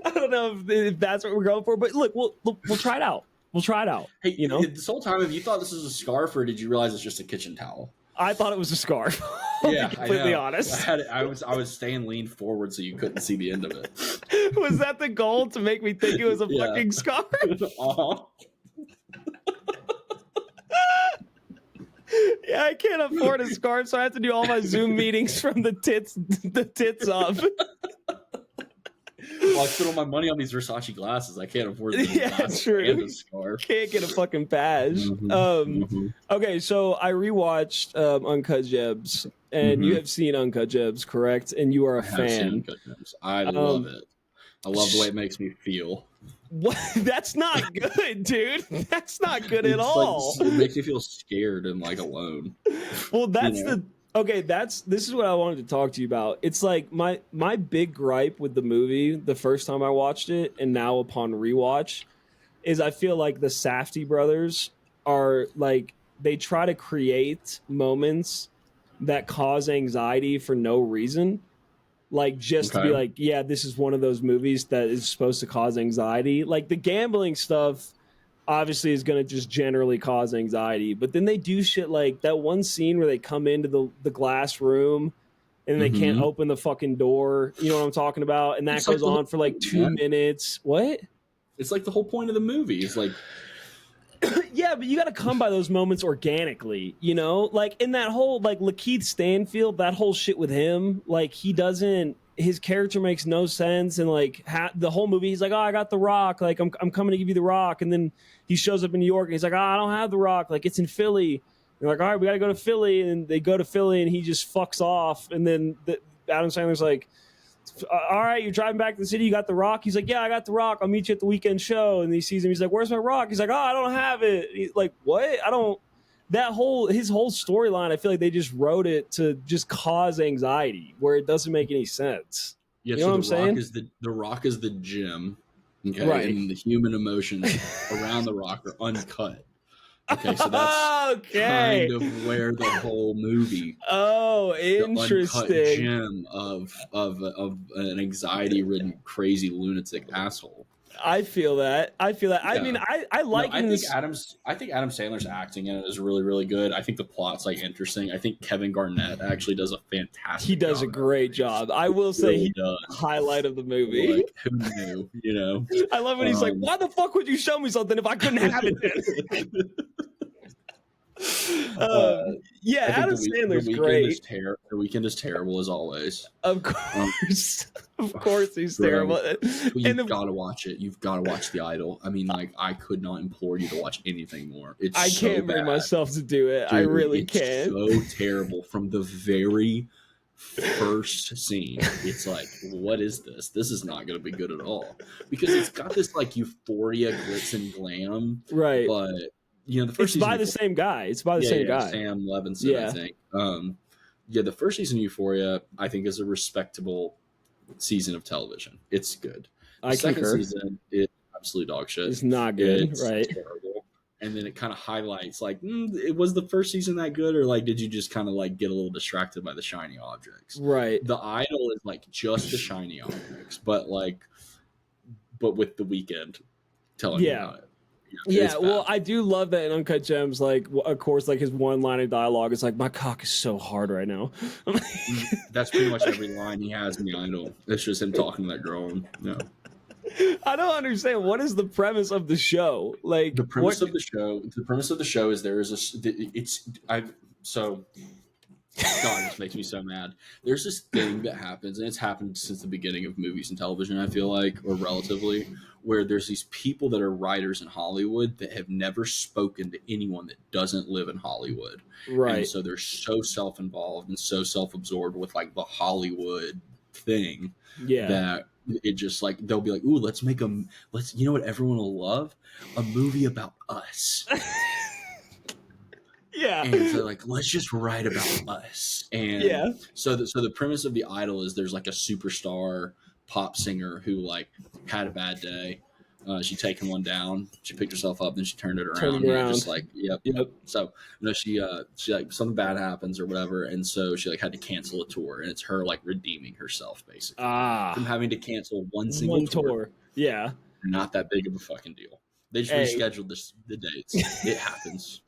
I don't know if that's what we're going for, but look, we'll try it out. We'll try it out. Hey, this whole time, have you thought this was a scarf, or did you realize it's just a kitchen towel? I thought it was a scarf. Yeah, to be completely honest. I was staying leaned forward so you couldn't see the end of it. Was that the goal, to make me think it was a fucking scarf? Yeah, I can't afford a scarf, so I have to do all my Zoom meetings from the tits up. Well, I spent all my money on these Versace glasses. I can't afford the glasses and the scarf. Can't get a fucking badge. Okay, so I rewatched Uncut Gems, and you have seen Uncut Gems, correct? And you are a fan. I love it. I love the way it makes me feel. What? That's not good, dude. That's not good at all. It makes me feel scared and like alone. Well, that's this is what I wanted to talk to you about. It's like my big gripe with the movie the first time I watched it and now upon rewatch is I feel like the Safdie brothers are like, they try to create moments that cause anxiety for no reason. Like just to be like, yeah, this is one of those movies that is supposed to cause anxiety. Like the gambling stuff obviously is going to just generally cause anxiety. But then they do shit like that one scene where they come into the glass room and they can't open the fucking door. You know what I'm talking about? And that goes on for like 2 minutes. What? It's like the whole point of the movie. It's like... Yeah, but you got to come by those moments organically, Like in that whole, like Lakeith Stanfield, that whole shit with him, like his character makes no sense. And like the whole movie, he's like, oh, I got the rock. Like I'm coming to give you the rock. And then he shows up in New York and he's like, oh, I don't have the rock. Like it's in Philly. They're like, all right, we got to go to Philly. And they go to Philly and he just fucks off. And then Adam Sandler's like, all right, you're driving back to the city, you got the rock? He's like, yeah, I got the rock, I'll meet you at the weekend show. And he sees him, he's like, where's my rock? He's like, oh, I don't have it. He's like, what? His whole storyline, I feel like they just wrote it to just cause anxiety where it doesn't make any sense. Yeah, you know what I'm saying? The rock is the gym, okay? Right. And the human emotions around the rock are uncut. Okay, so that's kind of where the whole movie. Oh, interesting. The uncut gem of an anxiety-ridden, crazy lunatic asshole. I feel that. Yeah. I mean, I like. I think Adam Sandler's acting in it is really, really good. I think the plot's like interesting. I think Kevin Garnett actually does a fantastic. He does a great job. I will say he's the highlight of the movie. Like, who knew? I love when he's like, "Why the fuck would you show me something if I couldn't have it?" Yeah, Adam Sandler's great. The Weeknd is terrible as always. Of course, of course he's terrible. You've got to watch it. You've got to watch The Idol. I mean, like, I could not implore you to watch anything more. I can't bring myself to do it. Dude, I really can't. So terrible from the very first scene. It's like, what is this? This is not going to be good at all because it's got this like euphoria, glitz, and glam, right? But the first it's by the same guy. It's by the same guy, Sam Levinson, I think. The first season of Euphoria, I think, is a respectable season of television. It's good. The second season is absolute dog shit. It's not good, right? Terrible. And then it kind of highlights, like, it was the first season that good, or like, did you just kind of like get a little distracted by the shiny objects? Right. The Idol is like just the shiny objects, but with The Weeknd telling you about it. Yeah, well, I do love that in Uncut Gems. Like, of course, like his one line of dialogue is like, "My cock is so hard right now." That's pretty much every line he has in the Idol. It's just him talking to that girl. And, I don't understand. What is the premise of the show? Like, the premise of the show is there is so God, this makes me so mad. There's this thing that happens, and it's happened since the beginning of movies and television, I feel like, or relatively, where there's these people that are writers in Hollywood that have never spoken to anyone that doesn't live in Hollywood. right? And so they're so self-involved and so self-absorbed with like the Hollywood thing Yeah. that it just like they'll be like, ooh, let's you know what everyone will love? A movie about us. Yeah. And so like, let's just write about us. And so the premise of the Idol is there's like a superstar pop singer who like had a bad day. She taken one down. She picked herself up, then she turned it around. Just like, yep. So she like something bad happens or whatever, and so she like had to cancel a tour, and it's her like redeeming herself basically from having to cancel one single tour. Yeah, not that big of a fucking deal. They just rescheduled the dates. It happens.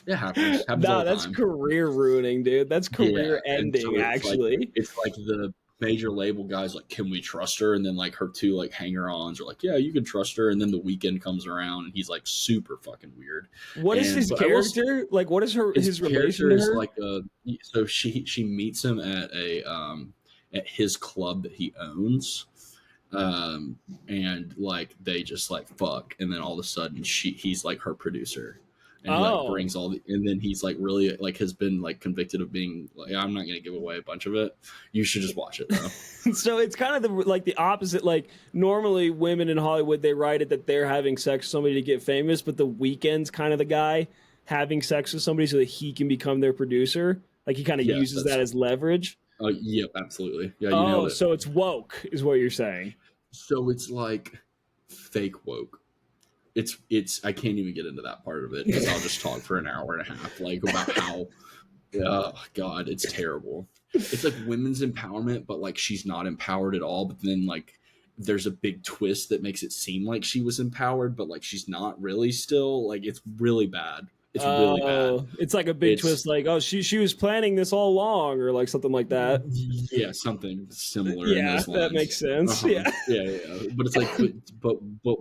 It happens. Nah, that's career ruining, dude. That's career ending, so actually. It's like the major label guys like, can we trust her? And then like her two like hanger-ons are like, yeah, you can trust her. And then the weekend comes around and he's like super fucking weird. What is his character? Like, what is his relation to her? Like so she meets him at at his club that he owns. And like they just like fuck, and then all of a sudden he's like her producer, and he like brings and then he's like really like has been like convicted of being like, I'm not gonna give away a bunch of it. You should just watch it though. So it's kind of the opposite. Like normally women in Hollywood, they write it that they're having sex with somebody to get famous, but the Weeknd's kind of the guy having sex with somebody so that he can become their producer. Like he kind of uses that as leverage. Oh, yep, absolutely. Yeah. You nailed it. So it's woke, is what you're saying. So it's like fake woke. It's I can't even get into that part of it because I'll just talk for an hour and a half like about how oh God, it's terrible. It's like women's empowerment, but like she's not empowered at all. But then like there's a big twist that makes it seem like she was empowered, but like she's not really still. Like it's really bad. It's really bad. It's like a big twist, like, oh, she was planning this all along, or like something like that. Yeah, something similar. Yeah, that makes sense. Yeah. But it's like, but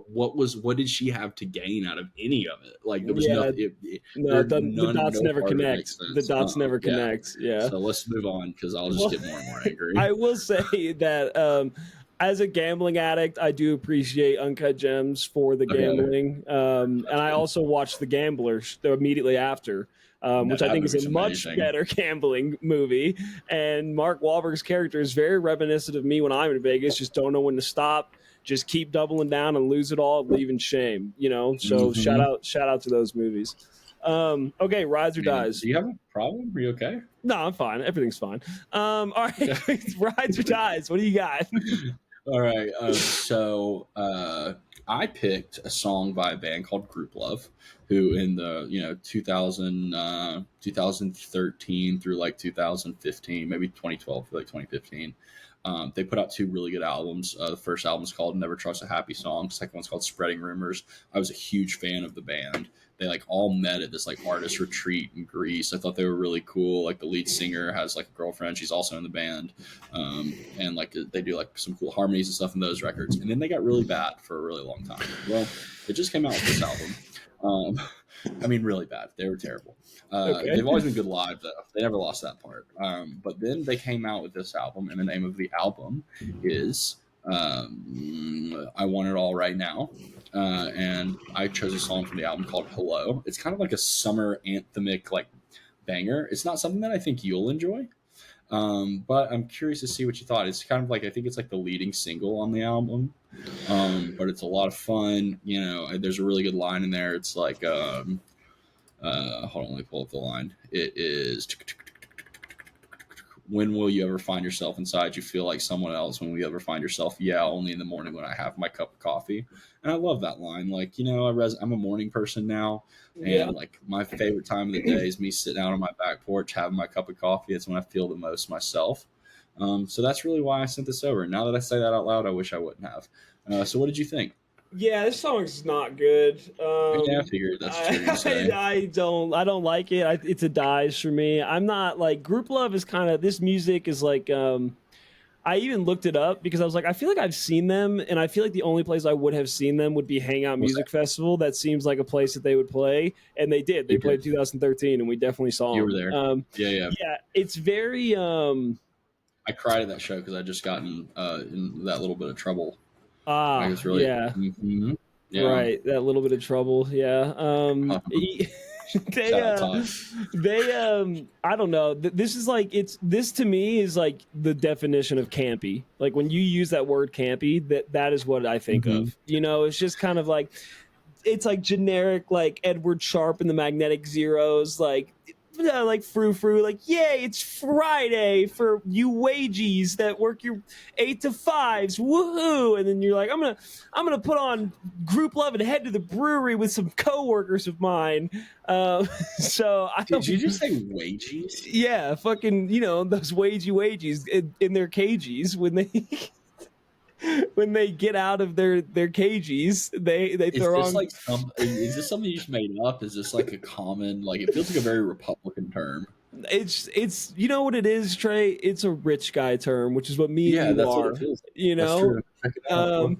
what did she have to gain out of any of it? Like there was nothing. The dots never connect. The dots never connect. Yeah. So let's move on because I'll just get more and more angry. I will say that. As a gambling addict, I do appreciate Uncut Gems for the gambling. And I also watched The Gambler immediately after, which I think is a much better gambling movie. And Mark Wahlberg's character is very reminiscent of me when I'm in Vegas, just don't know when to stop, just keep doubling down and lose it all, leave in shame, you know? So shout out to those movies. Okay, Rise or Dies. Do you have a problem? Are you okay? No, I'm fine. Everything's fine. All right, Rise or Dies. What do you got? All right. So I picked a song by a band called Group Love, who in the 2013 through like 2015, maybe 2012 through like 2015. They put out two really good albums. The first album is called Never Trust a Happy Song. The second one's called Spreading Rumors. I was a huge fan of the band. They like all met at this like artist retreat in Greece. I thought they were really cool. Like the lead singer has like a girlfriend. She's also in the band. And like they do like some cool harmonies and stuff in those records. And then they got really bad for a really long time. Well, it just came out with this album. I mean, really bad. They were terrible. They've always been good live, though. They never lost that part. But then they came out with this album, and the name of the album is I Want It All Right Now. And I chose a song from the album called Hello. It's kind of like a summer anthemic like banger. It's not something that I think you'll enjoy. But I'm curious to see what you thought. It's kind of like, I think it's like the leading single on the album. But it's a lot of fun. You know, there's a really good line in there. It's like, hold on, let me pull up the line. It is, when will you ever find yourself inside you feel like someone else? When will you ever find yourself? Yeah, only in the morning when I have my cup of coffee. And I love that line. Like, you know, I'm a morning person now. And like my favorite time of the day is me sitting out on my back porch, having my cup of coffee. It's when I feel the most myself. So that's really why I sent this over. Now that I say that out loud, I wish I wouldn't have. So what did you think? Yeah, this song's not good. Yeah, I figured that's what you're gonna say. I don't like it. It's a dies for me. I'm not like Group Love is kind of this music is like I even looked it up because I was like I feel like I've seen them and I feel like the only place I would have seen them would be Hangout Was that Music Festival. That seems like a place that they would play, and they did. They you played did? 2013 and we definitely saw You were them. there. Yeah, yeah. Yeah, it's very I cried at that show because I just gotten in that little bit of trouble. I ah was really, yeah. yeah. Right, that little bit of trouble, yeah. They Shout out Todd. I don't know. This is like this to me is like the definition of campy. Like when you use that word campy, that is what I think Mm-hmm. of. You know, it's just kind of like it's like generic like Edward Sharp and the Magnetic Zeros, like frou frou, like yay, it's Friday for you wages that work your 8 to 5s, woohoo! And then you're like, I'm gonna put on Group Love and head to the brewery with some coworkers of mine. So I don't. Did you just say wages? Yeah, fucking, those wages in their cages when they when they get out of their cages, they Is throw this on. like is this something you just made up? Is this like a common, like it feels like a very Republican term? It's you know what it is, Trey. It's a rich guy term, which is what me and Yeah, you that's what are. it feels like. You That's know, true. Check it out. um,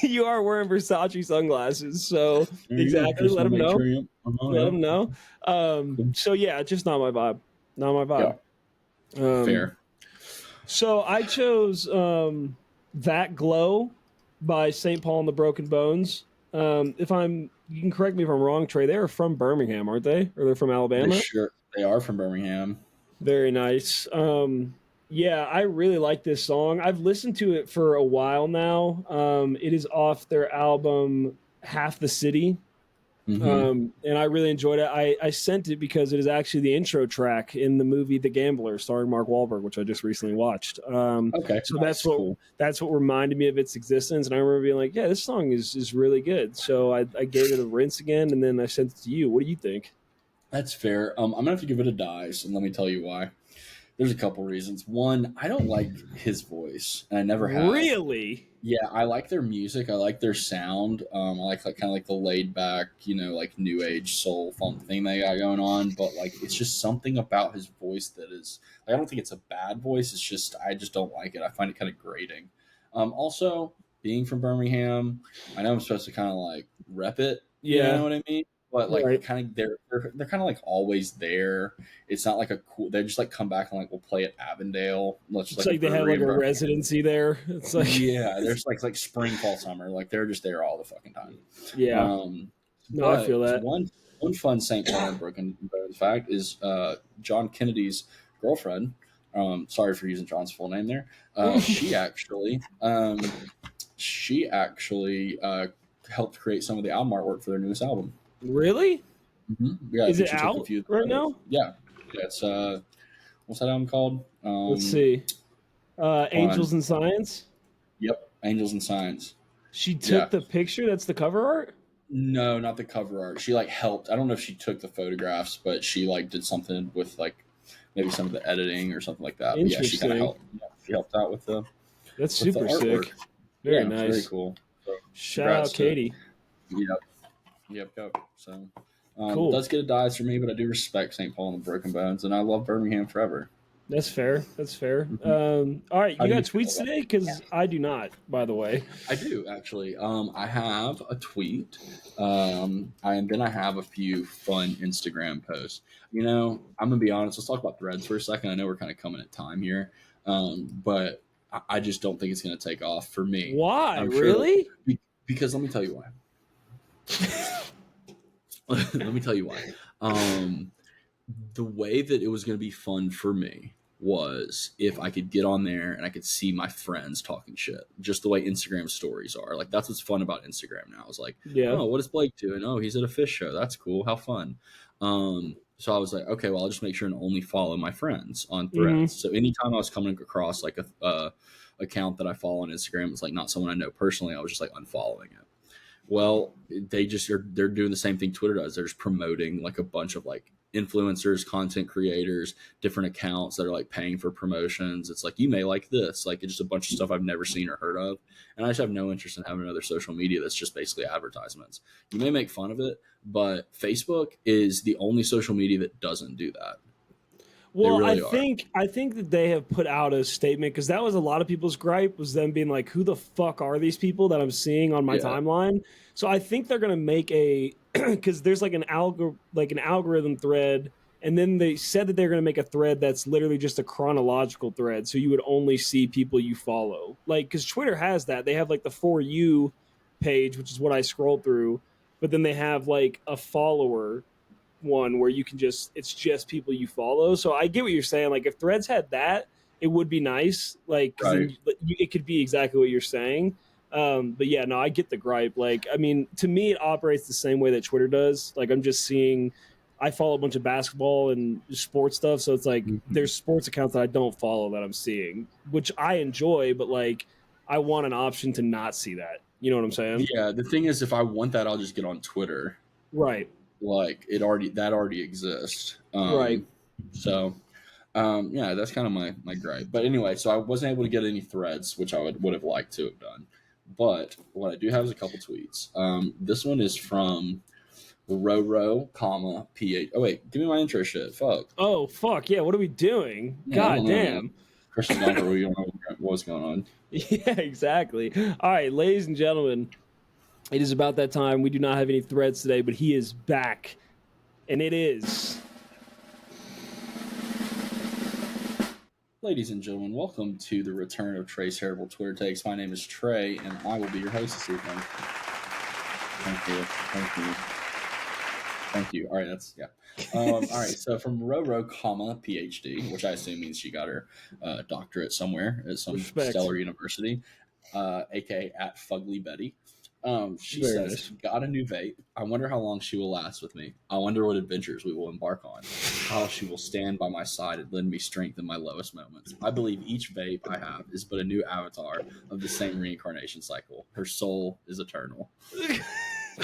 you are wearing Versace sunglasses, so There you go. exactly. Just Let want them to make know. sure you. Let them Yeah. know. So yeah, it's just not my vibe. Not my vibe. Yeah. Um, Fair. so I chose "That Glow" by St. Paul and the Broken Bones. You can correct me if I'm wrong, Trey. They are from Birmingham, aren't they? Or they're from Alabama? They are from Birmingham. Very nice. Yeah, I really like this song. I've listened to it for a while now. It is off their album Half the City. Mm-hmm. And I really enjoyed it. I sent it because it is actually the intro track in the movie The Gambler, starring Mark Wahlberg, which I just recently watched. Okay. So Nice. Cool. that's what reminded me of its existence. And I remember being like, yeah, this song is really good. So I gave it a rinse again, and then I sent it to you. What do you think? That's fair. I'm gonna have to give it a dice, and let me tell you why. There's a couple reasons. One, I don't like his voice, and I never have. Really? Yeah, I like their music. I like their sound. I like kind of like the laid back, like new age soul funk thing they got going on. But like, it's just something about his voice that is. Like, I don't think it's a bad voice. It's just I just don't like it. I find it kind of grating. Also, being from Birmingham, I know I'm supposed to kind of like rep it. You Yeah. know what I mean? But like, Right. kind of they're kind of like always there. It's not like a cool. They just like come back and like we'll play at Avondale. Let's just It's like like they have brewery like in a Birmingham. residency there. It's like Yeah, there's like spring, fall, summer. Like they're just there all the fucking time. yeah. Um, No, I feel but that. one fun St. Paul broken fact is John Kennedy's girlfriend. Sorry for using John's full name there. She actually helped create some of the album artwork for their newest album. Really? Yeah, I Is think it she took a out few. right now? Yeah, it's what's that album called? Let's see. Hold Angels on. and Science. Yep, Angels and Signs. She Yeah. took the picture. That's the cover art. No, not the cover art. She like helped. I don't know if she took the photographs, but she like did something with like maybe some of the editing or something like that. But yeah, she kind of Interesting. helped. Yeah, she helped out with the That's with the super artwork. sick. Very Yeah, it's very nice. cool. So, Shout congrats out to Katie. Yep. So Cool. does get a dice for me, but I do respect St. Paul and the Broken Bones, and I love Birmingham forever. That's fair. That's fair. Mhm. All right, How you do got you feel tweets about today? Because I do not, by the way. I do actually. I have a tweet, and then I have a few fun Instagram posts. I'm gonna be honest. Let's talk about Threads for a second. I know we're kind of coming at time here, but I just don't think it's gonna take off for me. Why? I'm sure Really? because let me tell you why. Let me tell you why. The way that it was gonna be fun for me was if I could get on there and I could see my friends talking shit, just the way Instagram stories are. Like that's what's fun about Instagram now. It's like, Yeah. oh, what is Blake doing? Oh, he's at a fish show. That's cool. How fun. So I was like, okay, well, I'll just make sure and only follow my friends on Threads. So anytime I was coming across like a account that I follow on Instagram, it's like not someone I know personally, I was just like unfollowing it. Well, they're doing the same thing Twitter does. They're just promoting like a bunch of like influencers, content creators, different accounts that are like paying for promotions. It's like, you may like this, like it's just a bunch of stuff I've never seen or heard of. And I just have no interest in having another social media that's just basically advertisements. You may make fun of it, but Facebook is the only social media that doesn't do that. They Well, really are. I think that they have put out a statement because that was a lot of people's gripe, was them being like, "Who the fuck are these people that I'm seeing on my Yeah. timeline?" So I think they're gonna make a because there's like an algorithm thread, and then they said that they're gonna make a thread that's literally just a chronological thread, so you would only see people you follow. Like, because Twitter has that, they have like the For You page, which is what I scroll through, but then they have like a follower one where you can it's just people you follow. So I get what you're saying. Like if Threads had that, it would be nice. Like because Right. then it could be exactly what you're saying. But yeah, no, I get the gripe. Like I mean, to me, it operates the same way that Twitter does. Like I'm just seeing. I follow a bunch of basketball and sports stuff, so it's like there's sports accounts that I don't follow that I'm seeing, which I enjoy, but like I want an option to not see that. You know what I'm saying? Yeah. The thing is, if I want that, I'll just get on Twitter. Right. Like that already exists. Right. So yeah, that's kind of my gripe. But anyway, so I wasn't able to get any threads, which I would have liked to have done. But what I do have is a couple tweets. This one is from Roro, comma PH. Oh wait, give me my intro shit. Fuck. Oh fuck yeah! What are we doing? Yeah, I God don't know, man. damn. Christian's gone for we don't know what's going on. Yeah, exactly. All right, ladies and gentlemen, it is about that time. We do not have any threads today, but he is back, and it is. Ladies and gentlemen, welcome to the return of Trey's Terrible Twitter Takes. My name is Trey, and I will be your host this evening. Thank you. Thank you. Thank you. All right, that's yeah. All right, so from Roro, comma PhD, which I assume means she got her doctorate somewhere at some stellar university, aka at Fugly Betty. She Very says, nice. got a new vape. I wonder how long she will last with me. I wonder what adventures we will embark on. How she will stand by my side and lend me strength in my lowest moments. I believe each vape I have is but a new avatar of the same reincarnation cycle. Her soul is eternal.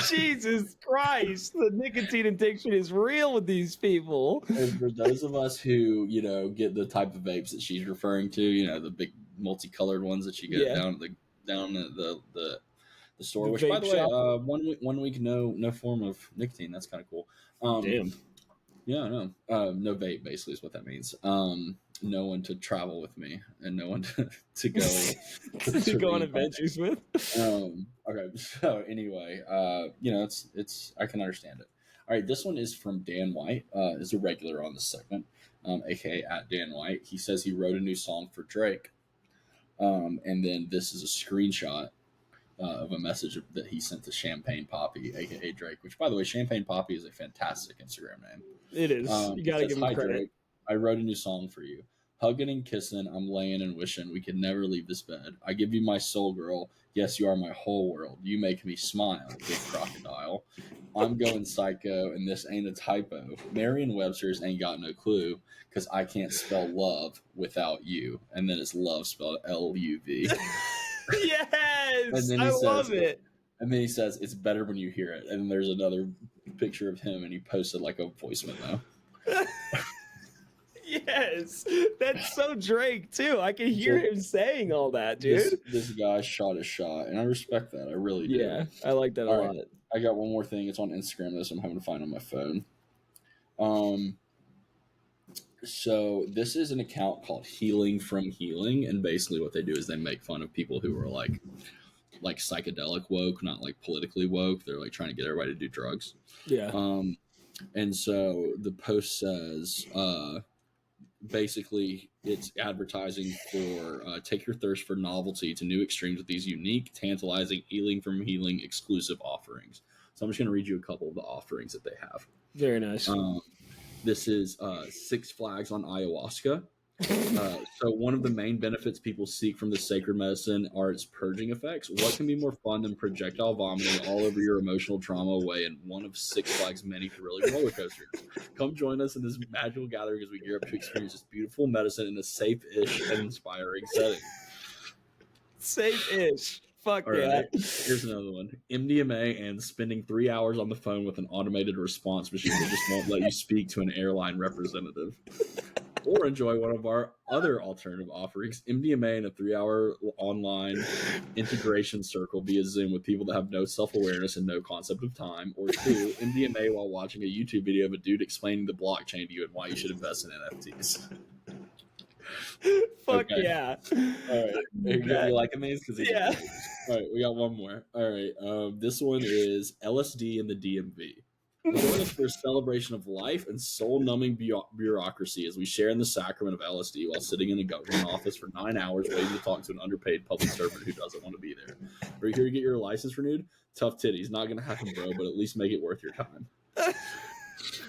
Jesus Christ, the nicotine addiction is real with these people. And for those of us who, get the type of vapes that she's referring to, the big multicolored ones that you get down at the store. The Which, by the way, shop. 1 week, no form of nicotine. That's kind of cool. Damn. Yeah, no, no vape basically is what that means. No one to travel with me, and no one to go to go on adventures with. Okay, so anyway, it's I can understand it. All right, this one is from Dan White. Is a regular on this segment, aka at Dan White. He says he wrote a new song for Drake, and then this is a screenshot of a message that he sent to Champagne Poppy, aka Drake. Which, by the way, Champagne Poppy is a fantastic Instagram name. It is. You gotta give him Hi, credit. Drake. I wrote a new song for you. Hugging and kissing, I'm laying and wishing we could never leave this bed. I give you my soul, girl. Yes, you are my whole world. You make me smile, big crocodile. I'm going psycho, and this ain't a typo. Merriam-Webster's ain't got no clue, because I can't spell love without you. And then it's love spelled L-U-V. Yes, I love it. And then he says, it's better when you hear it. And then there's another picture of him, and he posted like a voice memo. Yes, that's so Drake too. I can hear him saying all that, dude. This guy shot a shot, and I respect that. I really do. Yeah, I like that a lot. I got one more thing. It's on Instagram. This I'm having to find on my phone. So this is an account called Healing from Healing, and basically what they do is they make fun of people who are like psychedelic woke, not like politically woke. They're like trying to get everybody to do drugs. Yeah. And so the post says, basically it's advertising for take your thirst for novelty to new extremes with these unique, tantalizing, Healing from Healing exclusive offerings. So I'm just going to read you a couple of the offerings that they have. Very nice. This is 6 Flags on ayahuasca. So one of the main benefits people seek from the sacred medicine are its purging effects. What can be more fun than projectile vomiting all over your emotional trauma away in one of 6 Flags' many thrilling roller coasters? Come join us in this magical gathering as we gear up to experience this beautiful medicine in a safe-ish and inspiring setting. Safe-ish. Fuck All yeah. right. Here's another one. MDMA and spending 3 hours on the phone with an automated response machine that just won't let you speak to an airline representative. Or enjoy one of our other alternative offerings, MDMA in a 3-hour online integration circle via Zoom with people that have no self-awareness and no concept of time. Or 2, MDMA while watching a YouTube video of a dude explaining the blockchain to you and why you should invest in NFTs. Fuck Okay. yeah. All right. You liking these? Because these Yeah. are good. All right, we got one more. All right. This one is LSD in the DMV. Join us for a celebration of life and soul-numbing bureaucracy as we share in the sacrament of LSD while sitting in a government office for 9 hours waiting to talk to an underpaid public servant who doesn't want to be there. Are you here to get your license renewed? Tough titties. Not going to happen, bro, but at least make it worth your time.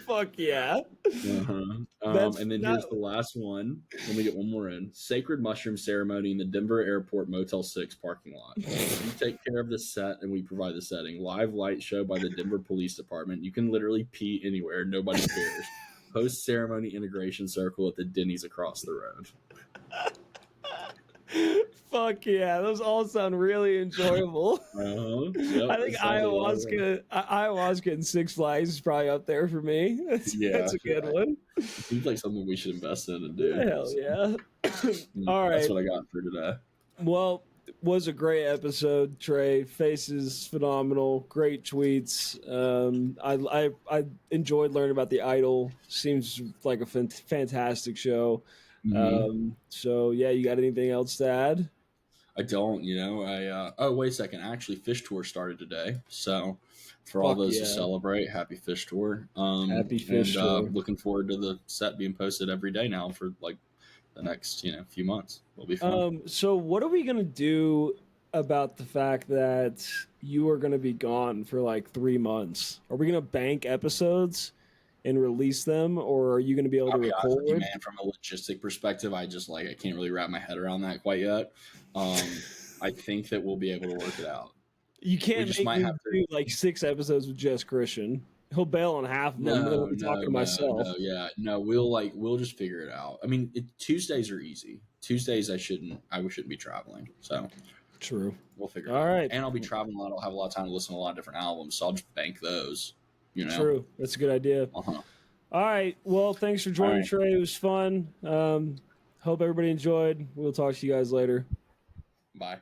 Fuck yeah. And then here's the last one. Let me get one more in. Sacred mushroom ceremony in the Denver Airport Motel 6 parking lot. You take care of the set and we provide the setting. Live light show by the Denver Police Department. You can literally pee anywhere. Nobody cares. Post ceremony integration circle at the Denny's across the road. Fuck yeah, those all sound really enjoyable. Yep, I think ayahuasca and Six Flags is probably up there for me. That's a good one. It seems like something we should invest in and do. Hell yeah. All right. That's what I got for today. Well, was a great episode, Trey. Faces phenomenal, great tweets. I enjoyed learning about the Idol. Seems like a fantastic show. So yeah, you got anything else to add? I don't, oh, wait a second. Actually, Fish Tour started today. So for all those who celebrate, happy Fish Tour. Happy Fish Tour. Looking forward to the set being posted every day now for like the next, few months. It'll be fun. So what are we going to do about the fact that you are going to be gone for like 3 months? Are we going to bank episodes and release them, or are you going to be able to record? You, man, from a logistic perspective, I can't really wrap my head around that quite yet. I think that we'll be able to work it out. You can't do like 6 episodes with just Christian. He'll bail on half of them. I'll be talking to myself. We'll just figure it out. I mean, Tuesdays are easy. Tuesdays I shouldn't be traveling. So true. We'll figure it out. All right. And I'll be traveling a lot. I'll have a lot of time to listen to a lot of different albums. So I'll just bank those. True. That's a good idea. Uh-huh. All right. Well, thanks for joining, Trey. It was fun. Hope everybody enjoyed. We'll talk to you guys later. Bye.